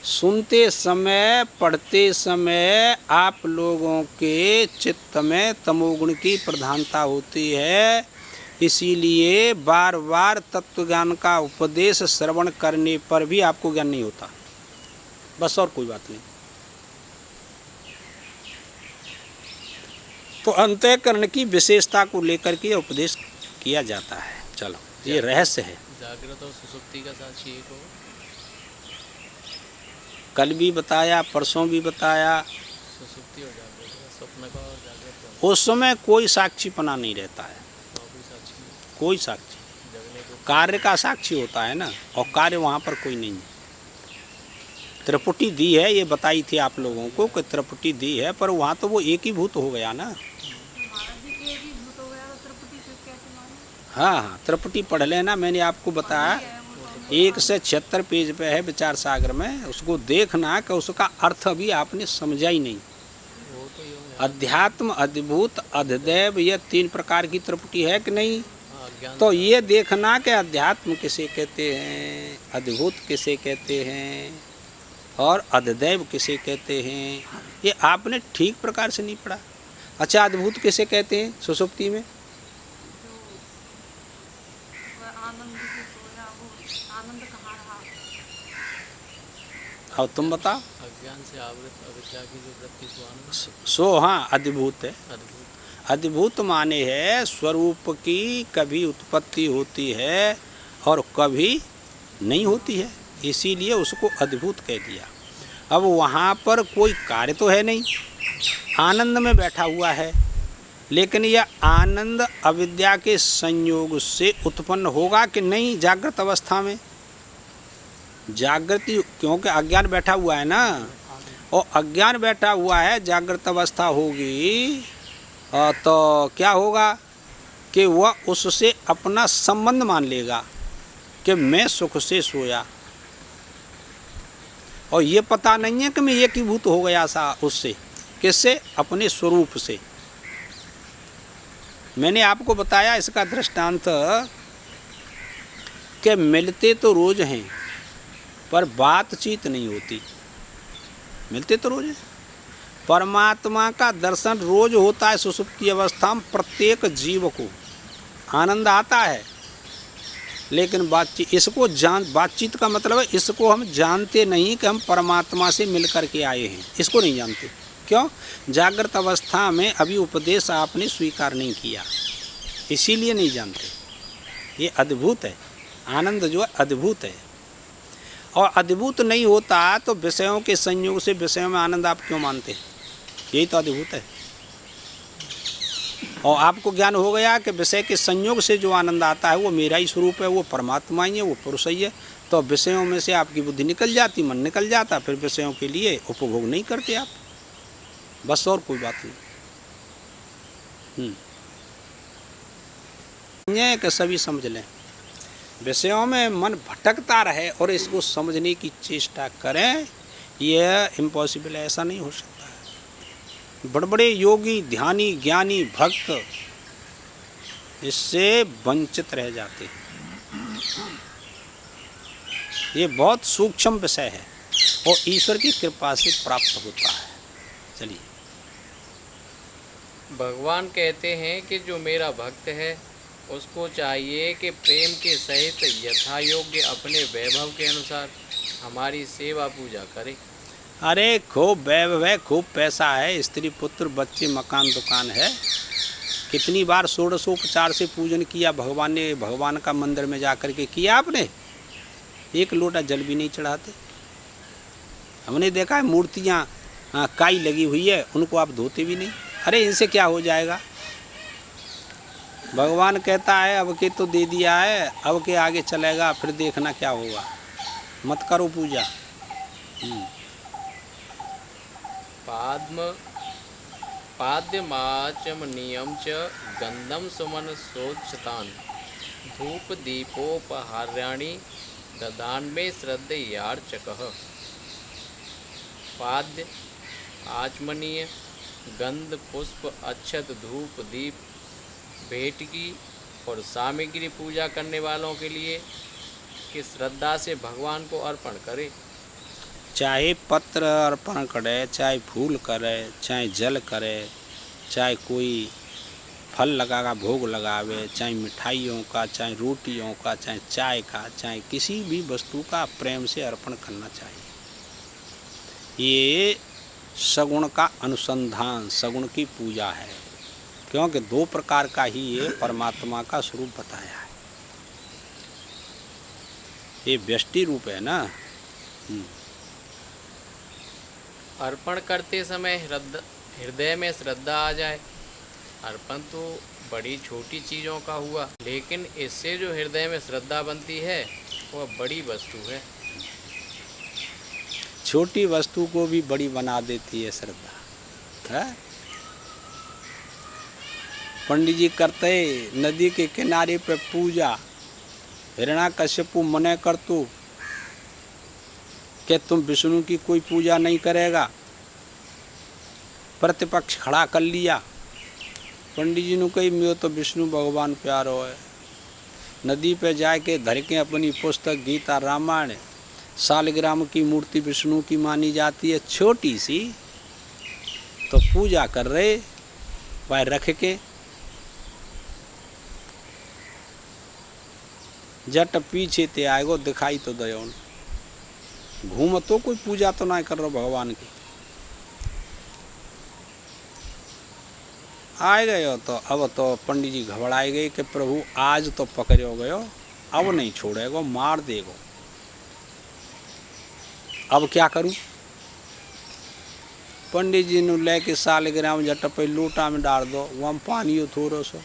सुनते समय, पढ़ते समय आप लोगों के चित्त में तमोगुण की प्रधानता होती है, इसीलिए बार बार तत्व ज्ञान का उपदेश श्रवण करने पर भी आपको ज्ञान नहीं होता, बस, और कोई बात नहीं। तो अंतःकरण की विशेषता को लेकर के उपदेश किया जाता है। चलो, ये रहस्य है। जागृत और सुसुप्ति का साक्षी एक हो, कल भी बताया, परसों भी बताया, सुसुप्ति और जागृत, स्वप्न का और जागृत का। उस समय कोई साक्षीपना नहीं रहता है, कोई साक्षी, कार्य का साक्षी होता है ना, और कार्य वहाँ पर कोई नहीं है। त्रिपुटी दी है, ये बताई थी आप लोगों को कि त्रिपुटी दी है, पर वहाँ तो वो एक ही भूत हो गया ना। हाँ हाँ, त्रिपुटी पढ़ लेना, मैंने आपको बताया 1 से 76 पेज पे है विचार सागर में, उसको देखना कि उसका अर्थ अभी आपने समझा ही नहीं। अध्यात्म, अधिभूत, अधिदैव, ये 3 प्रकार की त्रिपुटी है कि नहीं? तो ये देखना कि अध्यात्म किसे कहते हैं, अधिभूत किसे कहते हैं, और अधिदैव किसे कहते हैं, ये आपने ठीक प्रकार से नहीं पढ़ा। अच्छा, अधिभूत किसे कहते हैं सुषुप्ति में? अब तुम बताओ। अज्ञान से आवृत अविद्या की जो वृत्ति सो हाँ, अधिभूत है। अधिभूत माने है स्वरूप की कभी उत्पत्ति होती है और कभी नहीं होती है, इसीलिए उसको अधिभूत कह दिया। अब वहाँ पर कोई कार्य तो है नहीं, आनंद में बैठा हुआ है, लेकिन यह आनंद अविद्या के संयोग से उत्पन्न होगा कि नहीं जागृत अवस्था में? जागृति, क्योंकि अज्ञान बैठा हुआ है ना, और अज्ञान बैठा हुआ है, जागृत अवस्था होगी तो क्या होगा कि वह उससे अपना संबंध मान लेगा कि मैं सुख से सोया, और ये पता नहीं है कि मैं एकीभूत हो गया सा उससे, किससे? अपने स्वरूप से। मैंने आपको बताया इसका दृष्टांत कि मिलते तो रोज हैं पर बातचीत नहीं होती। मिलते तो रोज हैं, परमात्मा का दर्शन रोज होता है सुषुप्ति अवस्था में, प्रत्येक जीव को आनंद आता है, लेकिन बातचीत, इसको बातचीत का मतलब है इसको हम जानते नहीं कि हम परमात्मा से मिल कर के आए हैं, इसको नहीं जानते। क्यों? जागृत अवस्था में अभी उपदेश आपने स्वीकार नहीं किया, इसीलिए नहीं जानते। ये अद्भुत है, आनंद जो है अद्भुत है, और अद्भुत नहीं होता तो विषयों के संयोग से विषयों में आनंद आप क्यों मानते हैं? यही तो अद्भुत है। और आपको ज्ञान हो गया कि विषय के संयोग से जो आनंद आता है वो मेरा ही स्वरूप है, वो परमात्मा ही है, वो पुरुष ही है, तो विषयों में से आपकी बुद्धि निकल जाती, मन निकल जाता, फिर विषयों के लिए उपभोग नहीं करते आप, बस, और कोई बात नहीं। कि सभी समझ लें, विषयों में मन भटकता रहे और इसको समझने की चेष्टा करें, यह इम्पॉसिबल है, ऐसा नहीं हो सकता है। बड़े बड़े योगी, ध्यानी, ज्ञानी, भक्त इससे वंचित रह जाते हैं। ये बहुत सूक्ष्म विषय है और ईश्वर की कृपा से प्राप्त होता है। चलिए, भगवान कहते हैं कि जो मेरा भक्त है उसको चाहिए कि प्रेम के सहित यथा योग्य अपने वैभव के अनुसार हमारी सेवा पूजा करे। अरे खूब वैभव है, खूब पैसा है, स्त्री पुत्र बच्चे मकान दुकान है। कितनी बार षोडशोपचार से पूजन किया भगवान ने, भगवान का मंदिर में जाकर के किया आपने? एक लोटा जल भी नहीं चढ़ाते। हमने देखा है मूर्तियाँ काई लगी हुई है, उनको आप धोते भी नहीं। अरे इनसे क्या हो जाएगा? भगवान कहता है अब के तो दे दिया है, अब के आगे चलेगा, फिर देखना क्या होगा। मत करो पूजा। पाद्यमाचमनीयं च गंधम सुमन सोच्छतान धूप दीपोपहार्याणि ददान में श्रद्धयार्चकः। पाद्य, आचमनीय, गंध, पुष्प, अक्षत, धूप, दीप, भेंटकी और सामग्री पूजा करने वालों के लिए कि श्रद्धा से भगवान को अर्पण करे। चाहे पत्र अर्पण करे, चाहे फूल करे, चाहे जल करे, चाहे कोई फल लगागा भोग लगावे, चाहे मिठाइयों का, चाहे रोटियों का, चाहे चाय का, चाहे किसी भी वस्तु का प्रेम से अर्पण करना चाहिए। ये सगुण का अनुसंधान, सगुण की पूजा है, क्योंकि दो प्रकार का ही ये परमात्मा का स्वरूप बताया है। ये व्यष्टि रूप है ना। अर्पण करते समय हृदय में श्रद्धा आ जाए। अर्पण तो बड़ी छोटी चीज़ों का हुआ, लेकिन इससे जो हृदय में श्रद्धा बनती है वह बड़ी वस्तु है। छोटी वस्तु को भी बड़ी बना देती है श्रद्धा है? पंडित जी करते नदी के किनारे पे पूजा, हिरण्याकश्यपु मने कर तू कि तुम विष्णु की कोई पूजा नहीं करेगा। प्रतिपक्ष खड़ा कर लिया। पंडित जी ने कही मैं तो विष्णु भगवान प्यारो है। नदी पे जाके धर के अपनी पुस्तक गीता रामायण, सालग्राम की मूर्ति विष्णु की मानी जाती है, छोटी सी, तो पूजा कर रहे वह रख के। जट पीछे ते आएगो दिखाई तो दयो, घूम तो कोई पूजा तो ना कर रहा भगवान की। आए गए हो तो अब तो पंडित जी घबराए गए कि प्रभु आज तो पकड़ो गयो, अब नहीं छोड़ेगो, मार देगो। अब क्या करूं? पंडित जी ने लेके सालग्राम जट पे लोटा में डाल दो, वहाँ पानी हो थोड़ा सो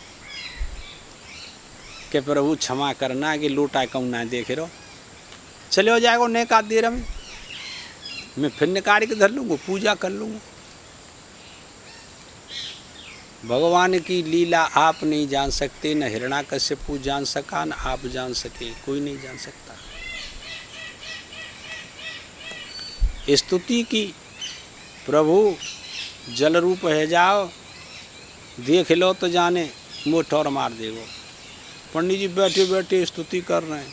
कि प्रभु क्षमा करना कि लोटा कम ना देखे रहो। चले हो जाएगा नेक आध देर में, मैं फिर निकाल के धर लूँगा, पूजा कर लूँगा। भगवान की लीला आप नहीं जान सकते, न हिरण्याकश्यपु जान सका, न आप जान सके, कोई नहीं जान सकता। स्तुति की प्रभु जल रूप है जाओ, देख लो तो जाने मुँह ठोर मार देगो। पंडित जी बैठे बैठे स्तुति कर रहे हैं,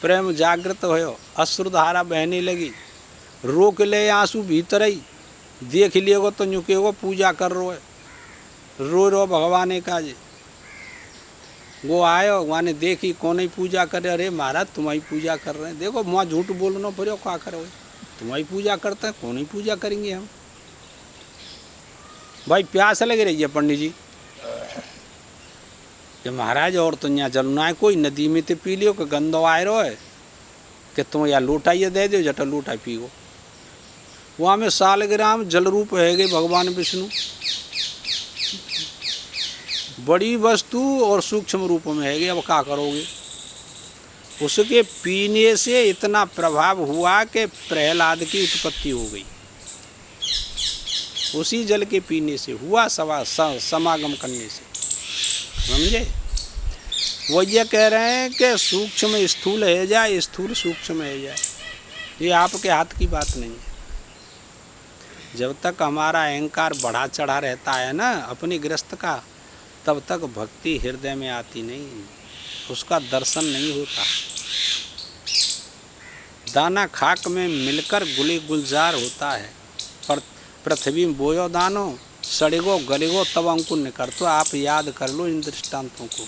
प्रेम जागृत हो, अश्रुधारा बहने लगी। रोक ले आंसू भीतर ही, देख लिएगो तो झुकेगो, पूजा कर रो है, रो रो भगवान का जी। वो आयो वहाँ ने देखी कौन ही पूजा करे। अरे महाराज तुम्हारी पूजा कर रहे हैं, देखो वहाँ झूठ बोलना पड़े, क्या करो, तुम्हारी पूजा करते हैं, कौन ही पूजा करेंगे हम। भाई प्यास लग रही है पंडित जी कि महाराज और तो यहाँ जलना है, कोई नदी में तो पी लियो कि गंदो आए रो है कि तुम या लोटा ये दे दो, जटा लोटा पीगो। वहाँ में सालग्राम जल रूप है गए भगवान विष्णु, बड़ी वस्तु और सूक्ष्म रूप में है गए। अब क्या करोगे? उसके पीने से इतना प्रभाव हुआ कि प्रहलाद की उत्पत्ति हो गई, उसी जल के पीने से हुआ, समागम करने से, समझे? वो ये कह रहे हैं कि सूक्ष्म स्थूल है जाए, स्थूल सूक्ष्म है जाए, ये आपके हाथ की बात नहीं है। जब तक हमारा अहंकार बढ़ा चढ़ा रहता है ना अपनी गृहस्थ का, तब तक भक्ति हृदय में आती नहीं, उसका दर्शन नहीं होता। दाना खाक में मिलकर गुली गुलजार होता है, पर पृथ्वी में बोयो दानो सड़ेगो गलेगो तब अंकुर निकर। तो आप याद कर लो इन दृष्टांतों को।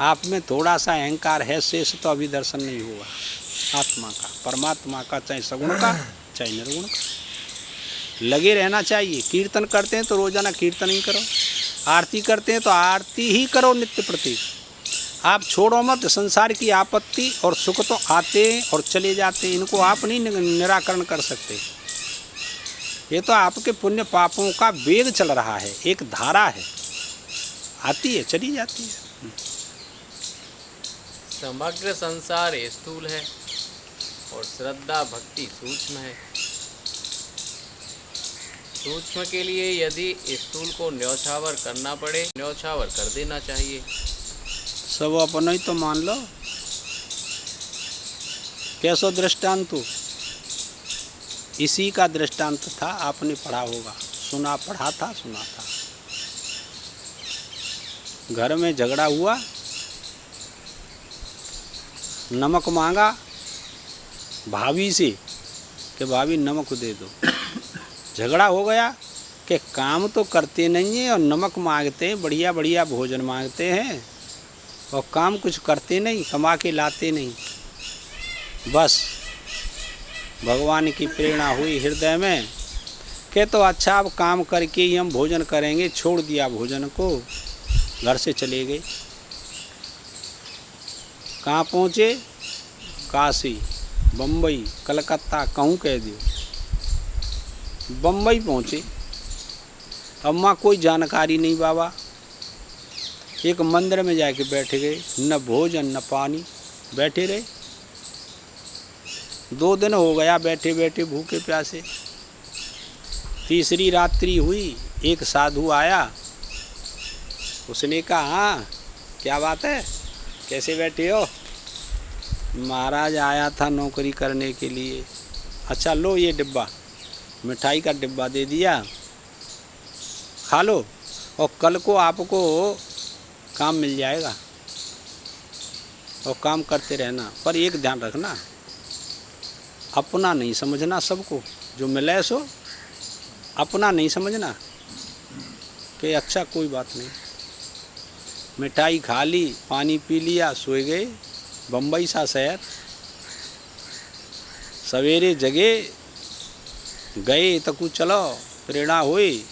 आप में थोड़ा सा अहंकार है शेष, तो अभी दर्शन नहीं होगा आत्मा का, परमात्मा का, चाहे सगुण का चाहे निर्गुण का। लगे रहना चाहिए। कीर्तन करते हैं तो रोजाना कीर्तन ही करो, आरती करते हैं तो आरती ही करो नित्य प्रति। आप छोड़ो मत संसार की आपत्ति और सुख तो आते और चले जाते, इनको आप नहीं निराकरण कर सकते। ये तो आपके पुण्य पापों का वेग चल रहा है, एक धारा है, आती है चली जाती है। समग्र संसार स्थूल है और श्रद्धा भक्ति सूक्ष्म है। सूक्ष्म के लिए यदि स्थूल को न्यौछावर करना पड़े, न्यौछावर कर देना चाहिए। सब अपना ही तो मान लो। कैसो दृष्टांत? इसी का दृष्टांत था, आपने पढ़ा होगा, पढ़ा था, सुना था। घर में झगड़ा हुआ, नमक मांगा भाभी से कि भाभी नमक दे दो। झगड़ा हो गया कि काम तो करते नहीं हैं और नमक मांगते हैं, बढ़िया बढ़िया भोजन मांगते हैं और काम कुछ करते नहीं, कमा के लाते नहीं। बस भगवान की प्रेरणा हुई हृदय में कि तो अच्छा अब काम करके ही हम भोजन करेंगे। छोड़ दिया भोजन को, घर से चले गए। कहाँ पहुँचे? काशी, बम्बई, कलकत्ता, कहूँ कह दियो। बम्बई पहुँचे, अम्मा कोई जानकारी नहीं बाबा। एक मंदिर में जाके बैठ गए, न भोजन न पानी, बैठे रहे। 2 दिन हो गया बैठे बैठे भूखे प्यासे। तीसरी रात्रि हुई, एक साधु आया, उसने कहा हाँ क्या बात है, कैसे बैठे हो? महाराज आया था नौकरी करने के लिए। अच्छा लो ये डिब्बा, मिठाई का डिब्बा दे दिया, खा लो और कल को आपको काम मिल जाएगा और काम करते रहना। पर एक ध्यान रखना, अपना नहीं समझना सबको, जो मिले सो अपना नहीं समझना कि अच्छा कोई बात नहीं। मिठाई खा ली, पानी पी लिया, सोए गए। बम्बई सा शहर, सवेरे जगे, गए तो कुछ चलो प्रेरणा हुई,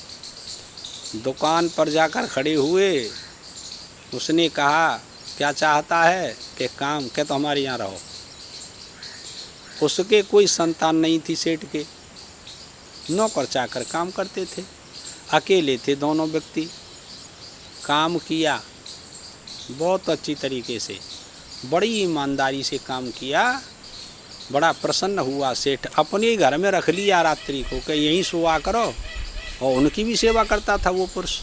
दुकान पर जाकर खड़े हुए। उसने कहा क्या चाहता है कि काम, के तो हमारे यहाँ रहो। उसके कोई संतान नहीं थी, सेठ के नौकर चाकर काम करते थे, अकेले थे दोनों व्यक्ति। काम किया बहुत अच्छी तरीके से, बड़ी ईमानदारी से काम किया। बड़ा प्रसन्न हुआ सेठ, अपने ही घर में रख लिया रात्रि को कि यहीं सोआ करो, और उनकी भी सेवा करता था वो पुरुष।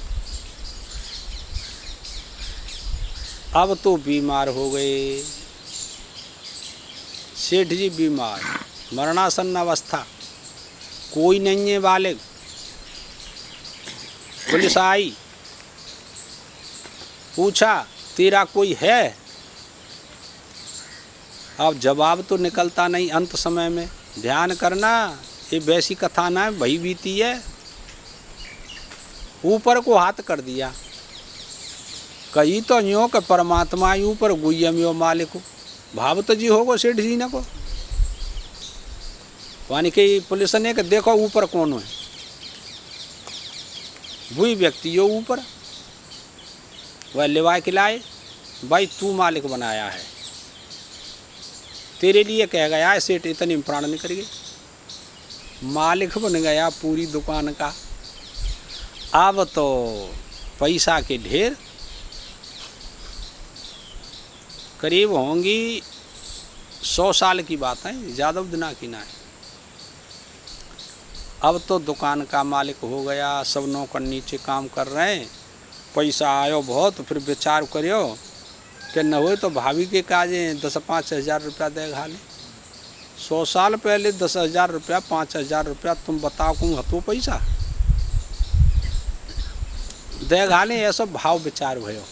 अब तो बीमार हो गए सेठ जी, बीमार, मरणासन्न अवस्था, कोई नहीं है बालिग। पुलिस आई, पूछा तेरा कोई है? अब जवाब तो निकलता नहीं अंत समय में। ध्यान करना, ये वैसी कथा ना है, भई बीती है। ऊपर को हाथ कर दिया, कही तो यूँ कि परमात्मा ही ऊपर गुयम यो मालिक। भाव तो जी होगो सेठ जी ने को, यानी कि पुलिस ने कि देखो ऊपर कौन है। वही व्यक्ति यो ऊपर, वह लिवाए खिलाए, भाई तू मालिक बनाया है, तेरे लिए कह गया है सेठ, इतनी प्राण निकल गए। मालिक बन गया पूरी दुकान का। अब तो पैसा के ढेर, करीब होंगी 100 साल की बात है, ज़्यादा दिना की ना है। अब तो दुकान का मालिक हो गया, सब नौकर नीचे काम कर रहे हैं। पैसा आयो बहुत, फिर विचार करियो कि न हो तो भाभी के काजे 10-5 हज़ार रुपया दे घाले, 100 साल पहले 10,000 रुपया 5,000 रुपया तुम बताओ कौन हतो पैसा देघाले ऐसा भाव विचार भयो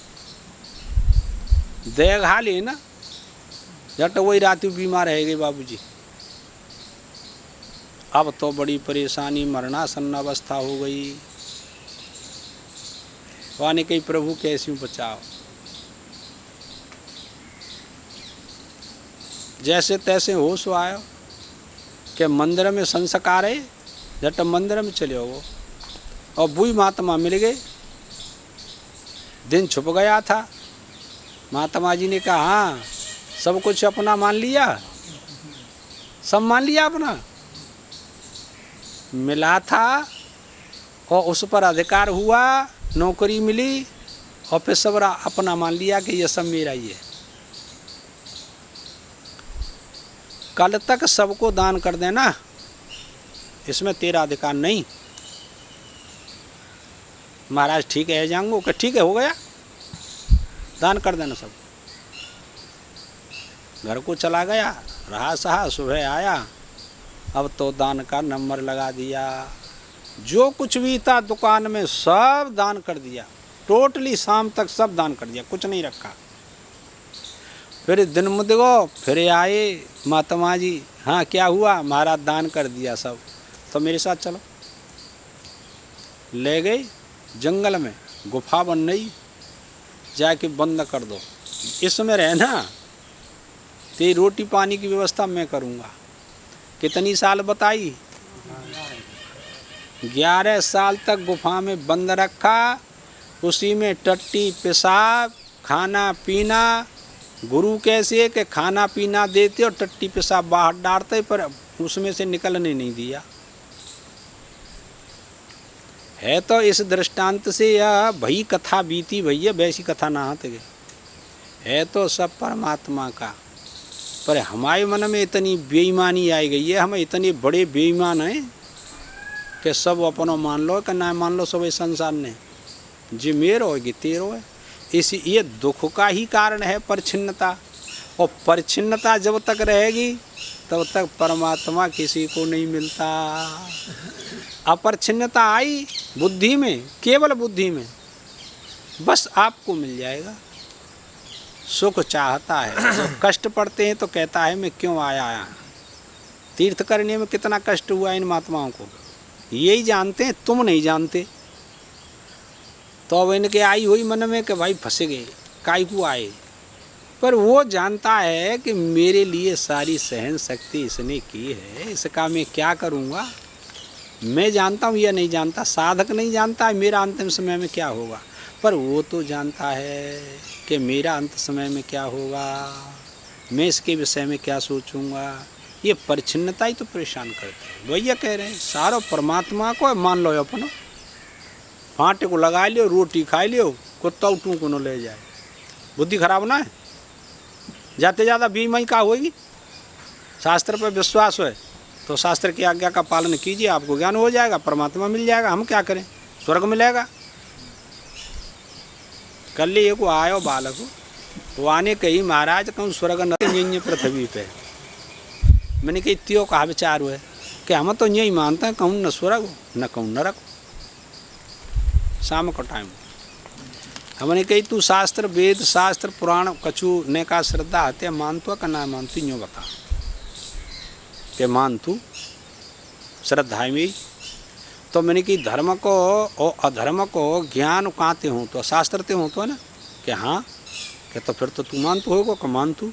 देघाले ना जट वही रात बीमार है गए बाबूजी। अब तो बड़ी परेशानी मरणासन्न अवस्था हो गई। वाने कही प्रभु कैसी बचाओ। जैसे तैसे होश आयो कि मंदिर में संस्कार है जट मंदिर में चले हो और बुई महात्मा मिल गए। दिन छुप गया था। महात्मा जी ने कहा हाँ सब कुछ अपना मान लिया सब मान लिया अपना मिला था और उस पर अधिकार हुआ नौकरी मिली और फिर सब अपना मान लिया कि ये सब मेरा ही है। कल तक सबको दान कर देना इसमें तेरा अधिकार नहीं। महाराज ठीक है जाऊंगो कि ठीक है हो गया दान कर देना सब। घर को चला गया रहा सहा सुबह आया अब तो दान का नंबर लगा दिया। जो कुछ भी था दुकान में सब दान कर दिया टोटली शाम तक सब दान कर दिया कुछ नहीं रखा। फिर दिन मुदगो फिर आए महात्मा जी हाँ क्या हुआ महाराज दान कर दिया सब तो मेरे साथ चलो। ले गए जंगल में गुफा बन रही जाके बंद कर दो इसमें रहना तेरी रोटी पानी की व्यवस्था मैं करूँगा। कितनी साल बताई 11 साल तक गुफा में बंद रखा। उसी में टट्टी पेशाब खाना पीना। गुरु कैसे कि खाना पीना देते और टट्टी पेशाब बाहर डालते पर उसमें से निकलने नहीं दिया। है तो इस दृष्टांत से यह भई कथा बीती भैया वैसी कथा ना आते गए है तो सब परमात्मा का। पर हमारे मन में इतनी बेईमानी आई गई है हम इतने बड़े बेईमान हैं कि सब अपनो मान लो कि ना मान लो सब इस संसार ने जी मेरो है कि तेरो है। इसी ये दुख का ही कारण है परिच्छिन्नता और परिच्छिन्नता जब तक रहेगी तब तक परमात्मा किसी को नहीं मिलता। अपरिच्छिन्नता आई बुद्धि में केवल बुद्धि में बस आपको मिल जाएगा। सुख चाहता है जब कष्ट पड़ते हैं तो कहता है मैं क्यों आया यहाँ। तीर्थ करने में कितना कष्ट हुआ इन महात्माओं को यही जानते हैं तुम नहीं जानते। तो अब इनके आई हुई मन में कि भाई फंसे गए काई को आए पर वो जानता है कि मेरे लिए सारी सहन शक्ति इसने की है इसका मैं क्या करूँगा। मैं जानता हूँ यह नहीं जानता साधक नहीं जानता है मेरा अंतिम समय में क्या होगा पर वो तो जानता है कि मेरा अंत समय में क्या होगा मैं इसके विषय में क्या सोचूंगा। ये परिच्छिन्नता ही तो परेशान करते हैं। भैया कह रहे हैं सारो परमात्मा को मान लो अपनो फांटे को लगा लियो रोटी खा लियो कुत्ता उठूँ को न ले जाए। बुद्धि खराब ना है जाते ज़्यादा बीमारी का होगी। शास्त्र पर विश्वास है तो शास्त्र की आज्ञा का पालन कीजिए आपको ज्ञान हो जाएगा परमात्मा मिल जाएगा। हम क्या करें स्वर्ग मिलेगा। कल ही को आयो बालक वो आने कही महाराज कहूँ स्वर्ग न पृथ्वी पे। मैंने कही त्यो कहा विचार हुए कि हम तो यही मानते हैं कहूँ न स्वर्ग न कहूँ नरक। शाम को टाइम हमने कही तू शास्त्र वेद शास्त्र पुराण कछु ने का श्रद्धा आते मान तो का ना मान तू यूँ बता के मान तू श्रद्धा में। तो मैंने कि धर्म को और अधर्म को ज्ञान काते हूँ तो शास्त्रते हूँ तो है ना कि हाँ क्या तो फिर तो तू मान तो होगा कि मान तू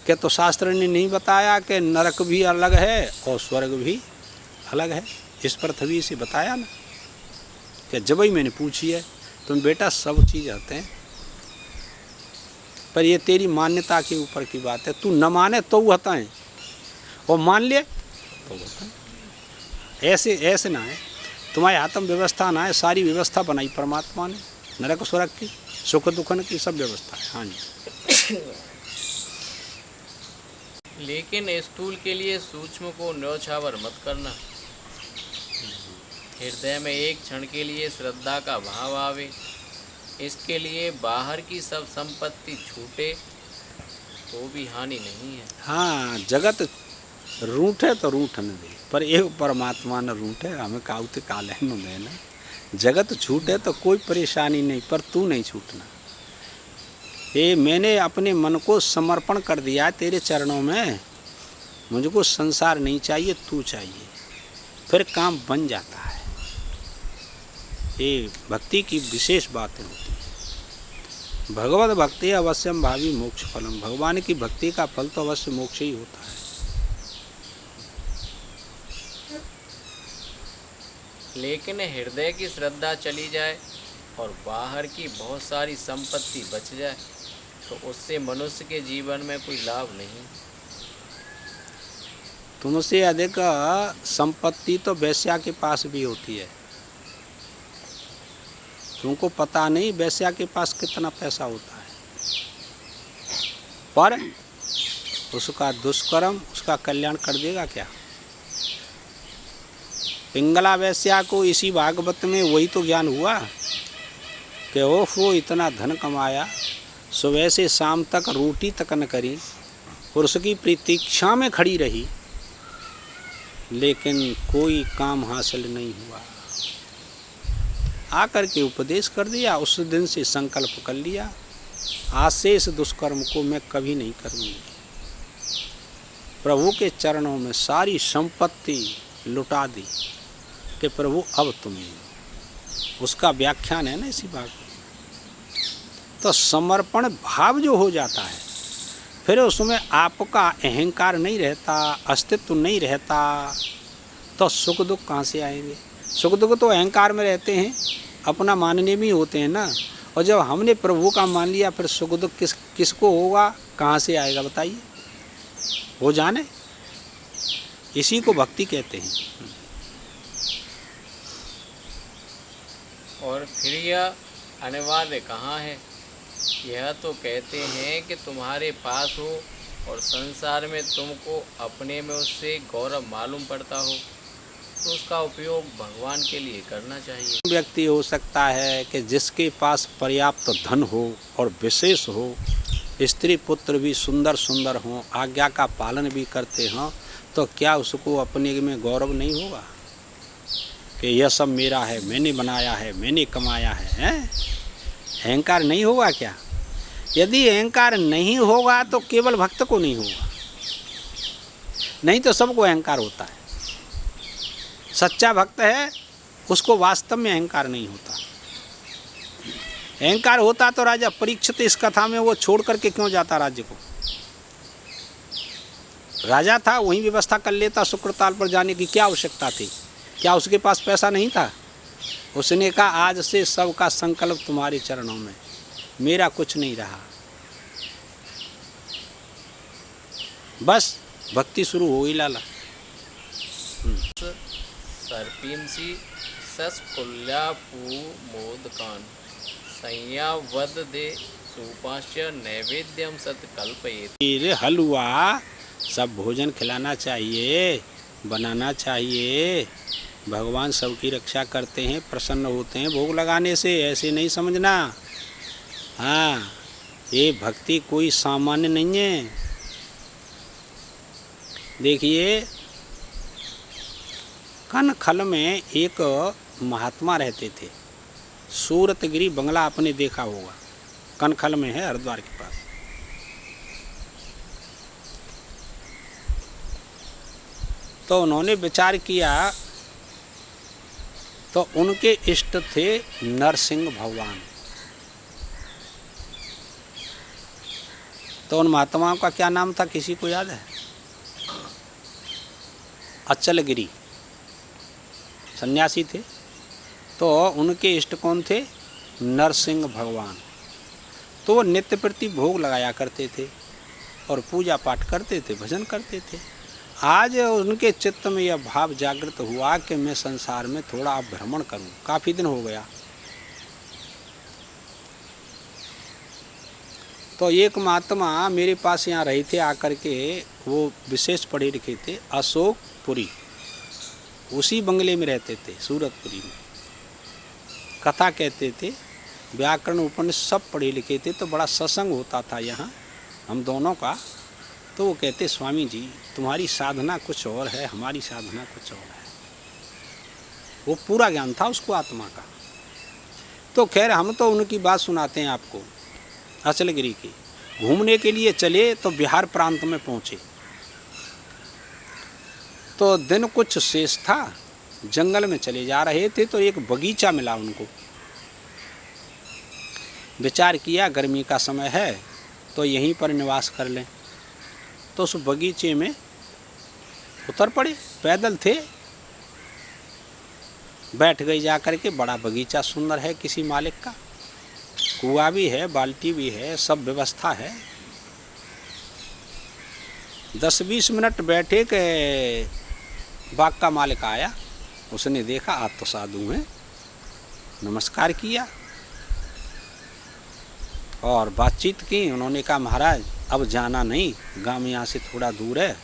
क्या तो शास्त्र ने नहीं बताया कि नरक भी अलग है और स्वर्ग भी अलग है। इस पृथ्वी से बताया ना कि जब ही मैंने पूछी है तुम बेटा सब चीज़ आते हैं पर ये तेरी मान्यता के ऊपर की बात है। तू न माने तो वो हता है और मान ले तो होता है। ऐसे ऐसे ना है तुम्हारी आत्म व्यवस्था ना है सारी व्यवस्था बनाई परमात्मा ने नरक स्वर्ग की सुख दुखन की सब व्यवस्था है। हाँ जी लेकिन स्थूल के लिए सूक्ष्म को न्यौछावर मत करना। हृदय में एक क्षण के लिए श्रद्धा का भाव आवे इसके लिए बाहर की सब संपत्ति छूटे तो भी हानि नहीं है। हाँ जगत रूठे तो रूठने दे, पर एक परमात्मा न रूठे, हमें काउते काले न देना। जगत छूटे तो कोई परेशानी नहीं, पर तू नहीं छूटना। ये मैंने अपने मन को समर्पण कर दिया तेरे चरणों में, मुझको संसार नहीं चाहिए, तू चाहिए, फिर काम बन जाता है। ये भक्ति की विशेष बातें होती हैं। भगवत भक्ति अवश्यम भावी मोक्ष फलम, भगवान की भक्ति का फल तो अवश्य मोक्ष ही होता है। लेकिन हृदय की श्रद्धा चली जाए और बाहर की बहुत सारी संपत्ति बच जाए तो उससे मनुष्य के जीवन में कोई लाभ नहीं। तुमसे अधिक संपत्ति तो वेश्या के पास भी होती है। तुमको पता नहीं वेश्या के पास कितना पैसा होता है, पर उसका दुष्कर्म उसका कल्याण कर देगा क्या? पिंगला वेश्या को इसी भागवत में वही तो ज्ञान हुआ कि वो इतना धन कमाया, सुबह से शाम तक रोटी तक न करी और उसकी प्रतीक्षा में खड़ी रही, लेकिन कोई काम हासिल नहीं हुआ। आकर के उपदेश कर दिया, उस दिन से संकल्प कर लिया, आज से इस दुष्कर्म को मैं कभी नहीं करूँगी। प्रभु के चरणों में सारी संपत्ति लुटा दी कि प्रभु अब तुम ही हो। उसका व्याख्यान है ना इसी बात में। तो समर्पण भाव जो हो जाता है, फिर उसमें आपका अहंकार नहीं रहता, अस्तित्व नहीं रहता, तो सुख दुख कहाँ से आएंगे? सुख दुख तो अहंकार में रहते हैं, अपना मानने में ही होते हैं ना। और जब हमने प्रभु का मान लिया, फिर सुख दुख किसको होगा, कहाँ से आएगा बताइए? वो जाने। इसी को भक्ति कहते हैं। और फिर यह अनिवार्य कहाँ है? यह तो कहते हैं कि तुम्हारे पास हो और संसार में तुमको अपने में उससे गौरव मालूम पड़ता हो, तो उसका उपयोग भगवान के लिए करना चाहिए। व्यक्ति हो सकता है कि जिसके पास पर्याप्त धन हो और विशेष हो, स्त्री पुत्र भी सुंदर सुंदर हों, आज्ञा का पालन भी करते हों, तो क्या उसको अपने में गौरव नहीं होगा कि यह सब मेरा है, मैंने बनाया है, मैंने कमाया है? अहंकार नहीं होगा क्या? यदि अहंकार नहीं होगा तो केवल भक्त को नहीं होगा, नहीं तो सबको अहंकार होता है। सच्चा भक्त है उसको वास्तव में अहंकार नहीं होता। अहंकार होता तो राजा परीक्षित इस कथा में वो छोड़ करके क्यों जाता राज्य को? राजा था, वहीं व्यवस्था कर लेता, शुक्रताल पर जाने की क्या आवश्यकता थी? क्या उसके पास पैसा नहीं था? उसने कहा आज से सबका संकल्प तुम्हारे चरणों में, मेरा कुछ नहीं रहा। बस भक्ति शुरू हो गई लाला। सर्पिंसी सस्कुल्यापू मोदकान संया वद दे सुपाश्य नैवेद्यम सत्कल्पयेत। फिर हलवा सब भोजन खिलाना चाहिए, बनाना चाहिए। भगवान सबकी रक्षा करते हैं, प्रसन्न होते हैं भोग लगाने से, ऐसे नहीं समझना। हाँ, ये भक्ति कोई सामान्य नहीं है। देखिए, कनखल में एक महात्मा रहते थे, सूरतगिरी बंगला आपने देखा होगा, कनखल में है, हरिद्वार के पास। तो उन्होंने विचार किया, तो उनके इष्ट थे नरसिंह भगवान। तो उन महात्माओं का क्या नाम था, किसी को याद है? अचलगिरी सन्यासी थे। तो उनके इष्ट कौन थे? नरसिंह भगवान। तो वो नित्य प्रति भोग लगाया करते थे और पूजा पाठ करते थे, भजन करते थे। आज उनके चित्त में यह भाव जागृत हुआ कि मैं संसार में थोड़ा भ्रमण करूं। काफ़ी दिन हो गया। तो एक महात्मा मेरे पास यहाँ रहे थे आकर के, वो विशेष पढ़े लिखे थे, अशोकपुरी, उसी बंगले में रहते थे, सूरतपुरी में। कथा कहते थे, व्याकरण उपनिषद सब पढ़े लिखे थे। तो बड़ा सत्संग होता था यहाँ हम दोनों का। तो वो कहते, स्वामी जी तुम्हारी साधना कुछ और है, हमारी साधना कुछ और है। वो पूरा ज्ञान था उसको आत्मा का। तो खैर हम तो उनकी बात सुनाते हैं आपको। अचलगिरी की घूमने के लिए चले तो बिहार प्रांत में पहुँचे तो दिन कुछ शेष था, जंगल में चले जा रहे थे तो एक बगीचा मिला उनको। विचार किया गर्मी का समय है तो यहीं पर निवास कर लें, तो उस बगीचे में उतर पड़े। पैदल थे, बैठ गए जा कर के। बड़ा बगीचा सुंदर है किसी मालिक का, कुआं भी है, बाल्टी भी है, सब व्यवस्था है। 10-20 मिनट बैठे के बाग का मालिक आया। उसने देखा आप तो साधु हैं, नमस्कार किया और बातचीत की। उन्होंने कहा महाराज अब जाना नहीं, गांव यहाँ से थोड़ा दूर है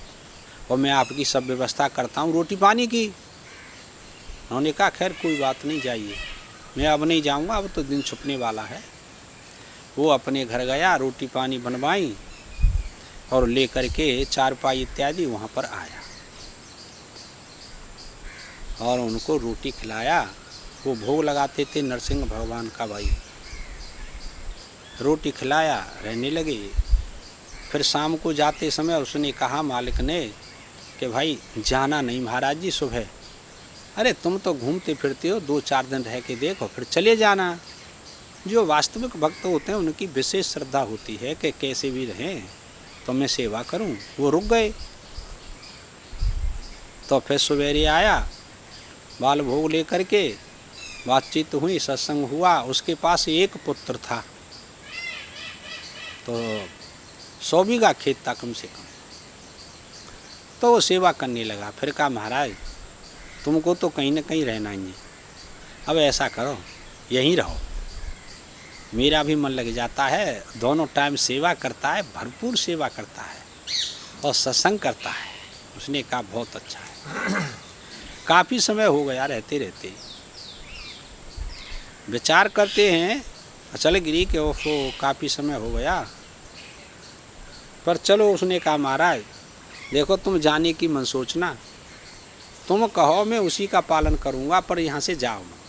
और मैं आपकी सब व्यवस्था करता हूँ रोटी पानी की। उन्होंने कहा खैर कोई बात नहीं, जाइए, मैं अब नहीं जाऊँगा, अब तो दिन छुपने वाला है। वो अपने घर गया, रोटी पानी बनवाई और ले करके चारपाई इत्यादि वहाँ पर आया और उनको रोटी खिलाया। वो भोग लगाते थे नरसिंह भगवान का भाई। रोटी खिलाया, रहने लगे। फिर शाम को जाते समय उसने कहा मालिक ने कि भाई जाना नहीं महाराज जी सुबह। अरे तुम तो घूमते फिरते हो, 2-4 दिन रह के देखो फिर चले जाना। जो वास्तविक भक्त होते हैं उनकी विशेष श्रद्धा होती है कि कैसे भी रहें तो मैं सेवा करूं। वो रुक गए। तो फिर सवेरे आया, बाल भोग लेकर के, बातचीत हुई, सत्संग हुआ। उसके पास एक पुत्र था, तो 100 बीघा खेत था कम से कम। तो वो सेवा करने लगा। फिर कहा महाराज तुमको तो कहीं ना कहीं रहना ही है, अब ऐसा करो यहीं रहो, मेरा भी मन लग जाता है। दोनों टाइम सेवा करता है, भरपूर सेवा करता है और सत्संग करता है। उसने कहा बहुत अच्छा है। काफ़ी समय हो गया रहते रहते, विचार करते हैं अचलगिरी के ओफो काफ़ी समय हो गया, पर चलो। उसने कहा महाराज देखो तुम जाने की मन सोचना, तुम कहो मैं उसी का पालन करूँगा, पर यहाँ से जाओ मत।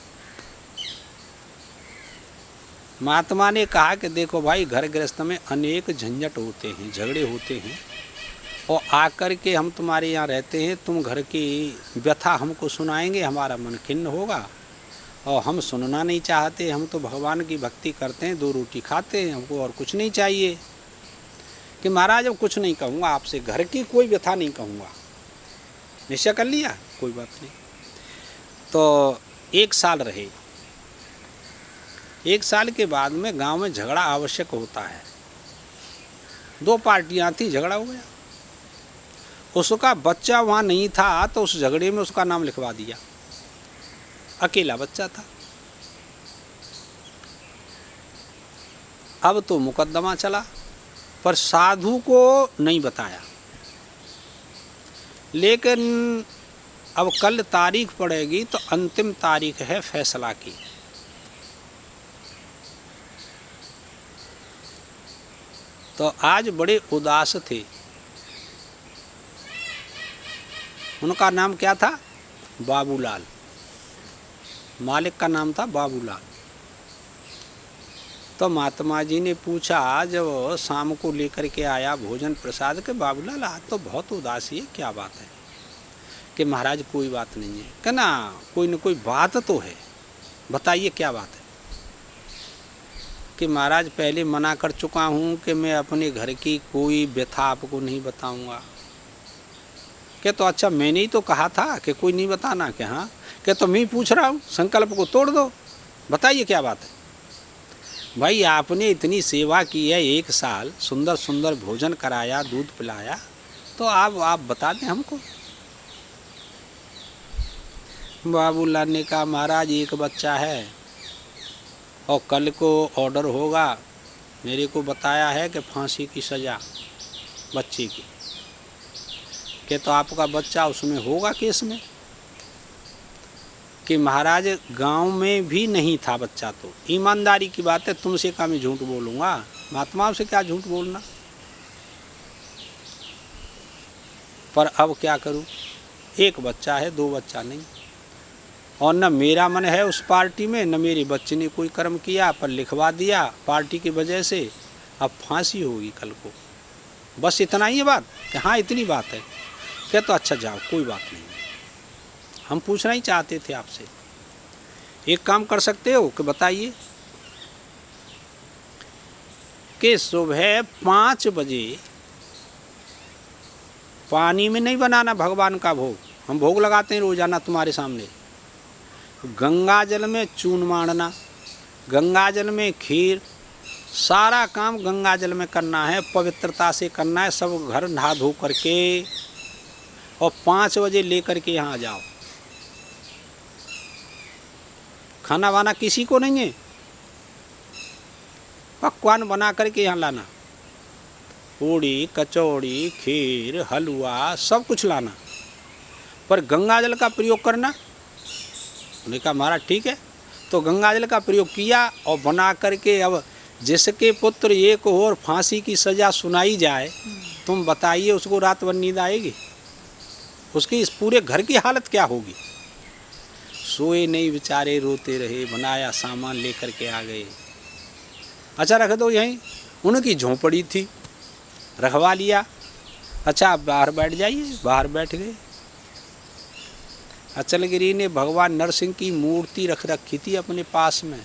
महात्मा ने कहा कि देखो भाई घर गृहस्थ में अनेक झंझट होते हैं, झगड़े होते हैं, और आकर के हम तुम्हारे यहाँ रहते हैं, तुम घर की व्यथा हमको सुनाएंगे, हमारा मन खिन्न होगा और हम सुनना नहीं चाहते। हम तो भगवान की भक्ति करते हैं, 2 रोटी खाते हैं, हमको और कुछ नहीं चाहिए। कि महाराज अब कुछ नहीं कहूँगा आपसे, घर की कोई व्यथा नहीं कहूँगा। निश्चय कर लिया, कोई बात नहीं। तो 1 साल रहे। 1 साल के बाद में गांव में झगड़ा आवश्यक होता है। 2 पार्टियां थी, झगड़ा हो गया। उसका बच्चा वहाँ नहीं था तो उस झगड़े में उसका नाम लिखवा दिया। अकेला बच्चा था। अब तो मुकदमा चला, पर साधु को नहीं बताया। लेकिन अब कल तारीख पड़ेगी तो अंतिम तारीख है फैसला की। तो आज बड़े उदास थे। उनका नाम क्या था? बाबूलाल। मालिक का नाम था बाबूलाल। तो महात्मा जी ने पूछा जब शाम को लेकर के आया भोजन प्रसाद के, बाबूलाल आज तो बहुत उदासी है, क्या बात है? कि महाराज कोई बात नहीं है। कहना कोई न कोई बात तो है, बताइए क्या बात है? कि महाराज पहले मना कर चुका हूँ कि मैं अपने घर की कोई व्यथा आपको नहीं बताऊँगा। कि तो अच्छा मैंने ही तो कहा था कि कोई नहीं बताना। कि हाँ। कि तो मैं पूछ रहा हूँ, संकल्प को तोड़ दो, बताइए क्या बात है? भाई आपने इतनी सेवा की है, 1 साल सुंदर सुंदर भोजन कराया, दूध पिलाया, तो आप बता दें हमको। बाबूलाल ने कहा महाराज एक बच्चा है और कल को ऑर्डर होगा, मेरे को बताया है कि फांसी की सज़ा बच्चे की। कि तो आपका बच्चा उसमें होगा केस में? कि महाराज गांव में भी नहीं था बच्चा। तो ईमानदारी की बात है, तुमसे क्या मैं झूठ बोलूँगा? महात्माओं से क्या झूठ बोलना। पर अब क्या करूं, एक बच्चा है, दो बच्चा नहीं, और न मेरा मन है उस पार्टी में, न मेरे बच्चे ने कोई कर्म किया, पर लिखवा दिया पार्टी की वजह से, अब फांसी होगी कल को। बस इतना ही है बात कि हाँ इतनी बात है। क्या तो अच्छा जाओ, कोई बात नहीं, हम पूछना ही चाहते थे आपसे, एक काम कर सकते हो कि बताइए कि सुबह 5 बजे पानी में नहीं बनाना भगवान का भोग, हम भोग लगाते हैं रोजाना तुम्हारे सामने, गंगा जल में चून मारना, गंगा जल में खीर, सारा काम गंगा जल में करना है, पवित्रता से करना है, सब घर नहा धो करके, और 5 बजे लेकर के यहाँ आ जाओ। खाना वाना किसी को नहीं है, पकवान बना करके यहाँ लाना, पूड़ी कचौड़ी खीर हलवा सब कुछ लाना, पर गंगा जल का प्रयोग करना। उन्होंने कहा महाराज ठीक है, तो गंगा जल का प्रयोग किया और बना करके, अब जिसके पुत्र एक हो और फांसी की सज़ा सुनाई जाए, तुम बताइए उसको रात भर नींद आएगी? उसकी इस पूरे घर की हालत क्या होगी? सोए नहीं बेचारे, रोते रहे, बनाया सामान लेकर के आ गए। अच्छा रख दो यहीं, उनकी झोंपड़ी थी, रखवा लिया। अच्छा आप बाहर बैठ जाइए, बाहर बैठ गए। अचलगिरी ने भगवान नरसिंह की मूर्ति रख रखी थी अपने पास में,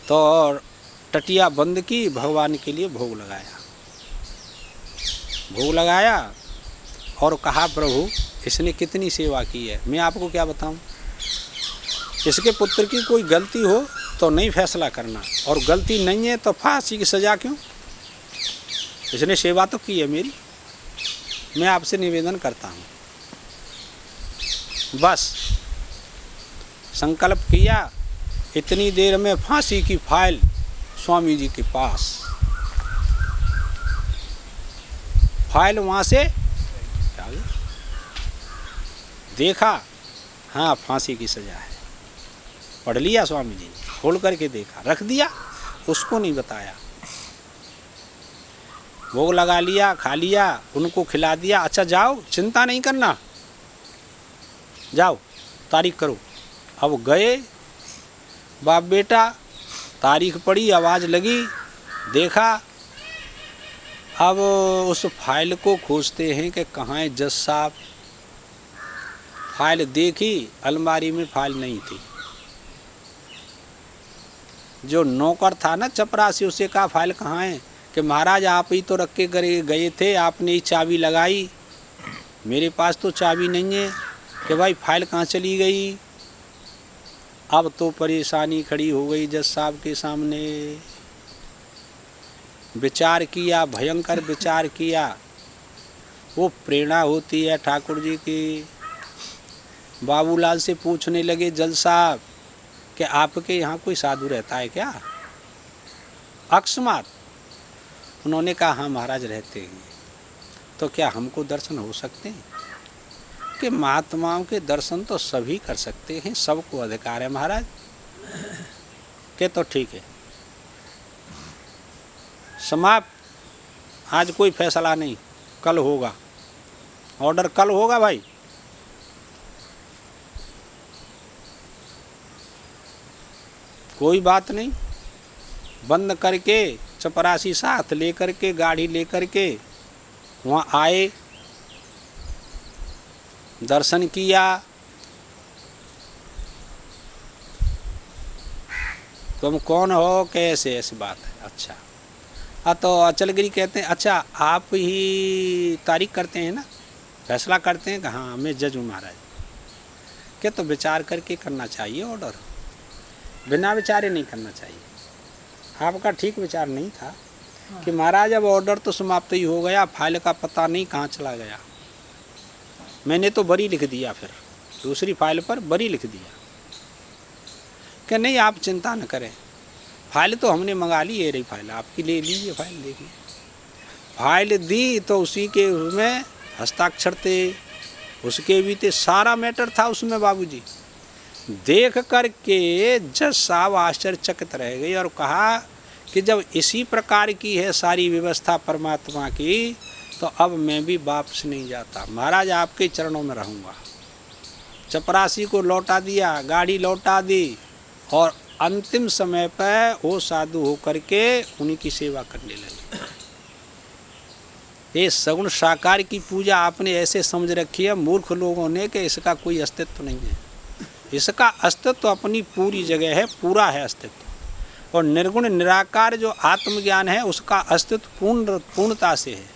तो टटिया बंद की, भगवान के लिए भोग लगाया, भोग लगाया और कहा प्रभु इसने कितनी सेवा की है, मैं आपको क्या बताऊं। इसके पुत्र की कोई गलती हो तो नहीं फैसला करना, और गलती नहीं है तो फांसी की सज़ा क्यों, इसने सेवा तो की है मेरी। मैं आपसे निवेदन करता हूँ, बस संकल्प किया, इतनी देर में फांसी की फाइल स्वामी जी के पास, फाइल वहाँ से देखा, हाँ फांसी की सज़ा है, पढ़ लिया स्वामी जी ने, खोल करके देखा, रख दिया, उसको नहीं बताया, भोग लगा लिया, खा लिया, उनको खिला दिया। अच्छा जाओ, चिंता नहीं करना, जाओ तारीख करो। अब गए बाप बेटा, तारीख पड़ी, आवाज़ लगी, देखा, अब उस फाइल को खोजते हैं कि कहाँ है जज साहब। फाइल देखी, अलमारी में फाइल नहीं थी। जो नौकर था ना चपरासी, उसे कहा फाइल कहाँ है, कि महाराज आप ही तो रख के गए थे, आपने ही चाबी लगाई, मेरे पास तो चाबी नहीं है, कि भाई फाइल कहाँ चली गई। अब तो परेशानी खड़ी हो गई जज साहब के सामने। विचार किया, भयंकर विचार किया। वो प्रेरणा होती है ठाकुर जी की। बाबूलाल से पूछने लगे जज साहब कि आपके यहाँ कोई साधु रहता है क्या, अकस्मात। उन्होंने कहा हाँ महाराज रहते हैं। तो क्या हमको दर्शन हो सकते हैं? कि महात्माओं के दर्शन तो सभी कर सकते हैं, सबको अधिकार है महाराज। के तो ठीक है, समाप्त, आज कोई फैसला नहीं, कल होगा, ऑर्डर कल होगा भाई। कोई बात नहीं, बंद करके चपरासी साथ लेकर के, गाड़ी लेकर के वहाँ आए, दर्शन किया। तुम कौन हो, कैसे, ऐसी बात है। अच्छा हाँ, तो अचलगिरी कहते हैं अच्छा आप ही तारीख करते हैं ना, फैसला करते हैं कि हाँ मैं जज हूँ महाराज। क्या तो विचार करके करना चाहिए ऑर्डर, बिना विचारे नहीं करना चाहिए। आपका ठीक विचार नहीं था कि महाराज अब ऑर्डर तो समाप्त ही हो गया, फाइल का पता नहीं कहाँ चला गया। मैंने तो बरी लिख दिया, फिर दूसरी फाइल पर बरी लिख दिया कि नहीं आप चिंता न करें, फाइल तो हमने मंगा ली, ये रही फाइल आपकी, ले लीजिए फाइल। देखिए फाइल दी तो उसी के उसमें हस्ताक्षर थे, उसके भी थे, सारा मैटर था उसमें। बाबूजी देख कर के जज साहब आश्चर्यचकित रह गए और कहा कि जब इसी प्रकार की है सारी व्यवस्था परमात्मा की, तो अब मैं भी वापस नहीं जाता, महाराज आपके चरणों में रहूँगा। चपरासी को लौटा दिया, गाड़ी लौटा दी, और अंतिम समय पर वो साधु होकर के उन्हीं की सेवा करने लगे। ये सगुण साकार की पूजा आपने ऐसे समझ रखी है मूर्ख लोगों ने कि इसका कोई अस्तित्व नहीं है। इसका अस्तित्व अपनी पूरी जगह है, पूरा है अस्तित्व। और निर्गुण निराकार जो आत्मज्ञान है उसका अस्तित्व पूर्णता से है।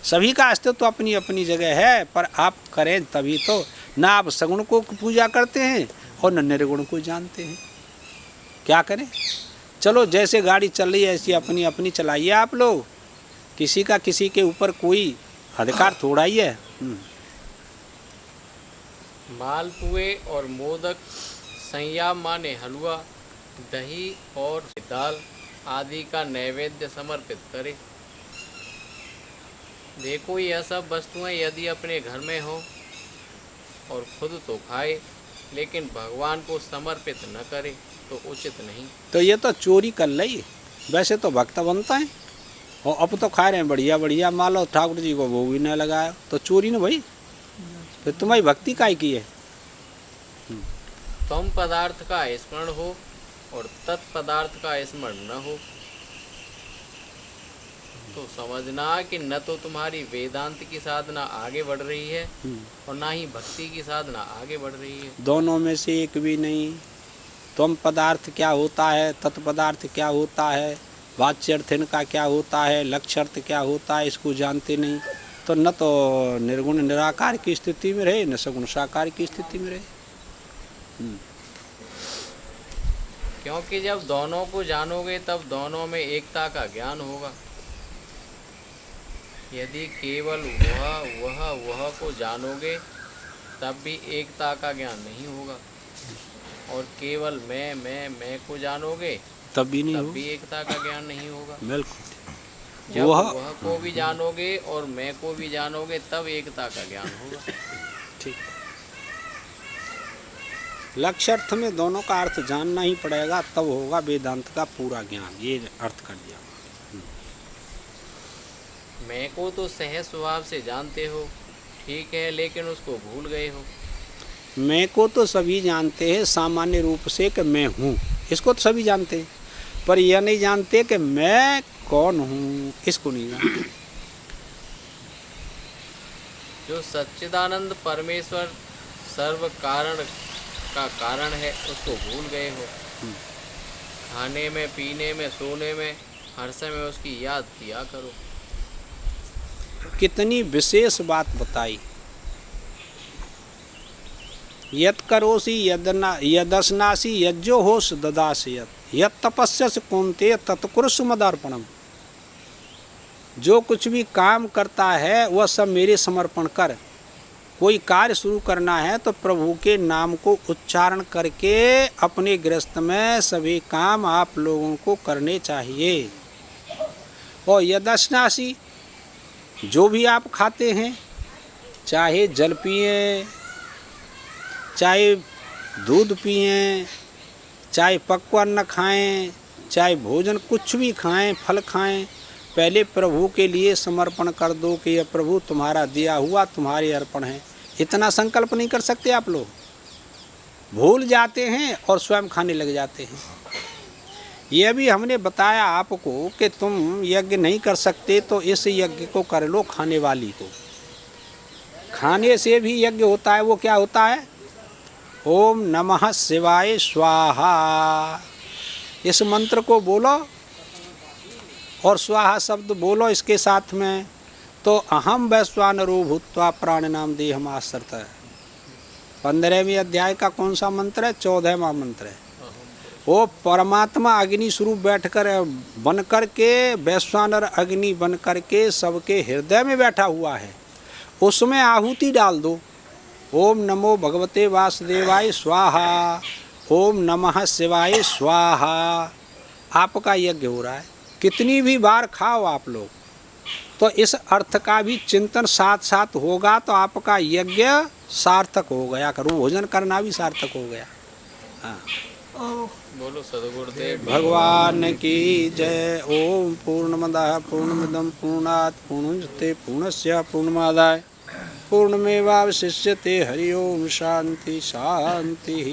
सभी का अस्तित्व अपनी अपनी जगह है, पर आप करें तभी तो। ना आप सगुण को पूजा करते हैं और न निर्गुण को जानते हैं। क्या करें? चलो जैसे गाड़ी चल रही है ऐसी अपनी अपनी चलाइए आप लोग, किसी का किसी के ऊपर कोई अधिकार थोड़ा ही है। मालपुए और मोदक, संयाम माने हलवा, दही और दाल आदि का नैवेद्य समर्पित करें। देखो यह सब वस्तुएं यदि अपने घर में हो और खुद तो खाए, लेकिन भगवान को समर्पित न करे तो उचित नहीं। तो ये तो चोरी कर ली। वैसे तो भक्त बनता है और अब तो खा रहे हैं बढ़िया बढ़िया माल, और ठाकुर जी को वो भी न लगाया तो चोरी न भाई। फिर तुम्हारी भक्ति काय की है? तुम पदार्थ का स्मरण हो और तत्पदार्थ का स्मरण न हो तो समझना कि न तो तुम्हारी वेदांत की साधना आगे बढ़ रही है और ना ही भक्ति की साधना आगे बढ़ रही है। दोनों में से एक भी नहीं। तुम पदार्थ क्या होता है, तत्पदार्थ क्या होता है, वाच्यर्थ इनका क्या होता है, लक्ष्यार्थ क्या होता है, इसको जानते नहीं तो न तो निर्गुण निराकार की स्थिति में रहे, न सगुण साकार की स्थिति में रहे। क्योंकि जब दोनों को जानोगे तब दोनों में एकता का ज्ञान होगा। यदि केवल वह को जानोगे तब भी एकता का ज्ञान नहीं होगा, और केवल मैं को जानोगे तब भी एकता का ज्ञान नहीं होगा। बिल्कुल। जब वह को भी जानोगे और मैं को भी जानोगे तब एकता का ज्ञान होगा। ठीक। लक्ष्यार्थ में दोनों का अर्थ जानना ही पड़ेगा, तब होगा वेदांत का पूरा ज्ञान। ये अर्थ कर दिया। मैं को तो सहज स्वभाव से जानते हो, ठीक है, लेकिन उसको भूल गए हो। मैं को तो सभी जानते हैं सामान्य रूप से कि मैं हूँ, इसको तो सभी जानते हैं, पर यह नहीं जानते कि मैं कौन हूँ, इसको नहीं जानते। जो सच्चिदानंद परमेश्वर सर्व कारण का कारण है उसको भूल गए हो। खाने में, पीने में, सोने में हर समय उसकी याद किया करो। कितनी विशेष बात बताई। यत करोसी यदस्नासी यज्जो होश ददासी यत तपस्या कौनते तत्कुरुष मदार्पणम। जो कुछ भी काम करता है वह सब मेरे समर्पण कर। कोई कार्य शुरू करना है तो प्रभु के नाम को उच्चारण करके अपने गृहस्थ में सभी काम आप लोगों को करने चाहिए। और यदस्नासी, जो भी आप खाते हैं, चाहे जल पिए, चाहे दूध पिए, चाहे पक्वान्न खाएं, चाहे भोजन कुछ भी खाएं, फल खाएं, पहले प्रभु के लिए समर्पण कर दो कि यह प्रभु तुम्हारा दिया हुआ तुम्हारे अर्पण है। इतना संकल्प नहीं कर सकते आप लोग? भूल जाते हैं और स्वयं खाने लग जाते हैं। यह भी हमने बताया आपको कि तुम यज्ञ नहीं कर सकते तो इस यज्ञ को कर लो खाने वाली को। खाने से भी यज्ञ होता है। वो क्या होता है? ओम नमः शिवाय स्वाहा। इस मंत्र को बोलो और स्वाहा शब्द बोलो इसके साथ में, तो अहम वैश्वानरो भूत्वा प्राणिनाम देहम आश्रित है। 15वें अध्याय का कौन सा मंत्र है? 14वां मंत्र है। वो परमात्मा अग्नि स्वरूप बैठकर बन कर के, वैश्वानर अग्नि बन कर के सबके हृदय में बैठा हुआ है। उसमें आहुति डाल दो। ओम नमो भगवते वासुदेवाय स्वाहा, ओम नमः शिवाय स्वाहा। आपका यज्ञ हो रहा है। कितनी भी बार खाओ आप लोग, तो इस अर्थ का भी चिंतन साथ साथ होगा तो आपका यज्ञ सार्थक हो गया। करो भोजन करना भी सार्थक हो गया। हाँ, बोलो सदगुरुदेव भगवान की जय। ओम पूर्णमदः पूर्णमिदं पूर्णात् पूर्णमुदच्यते पूर्णस्य पूर्णमादाय पूर्णमेवावशिष्यते। हरि ओम शांति शांति।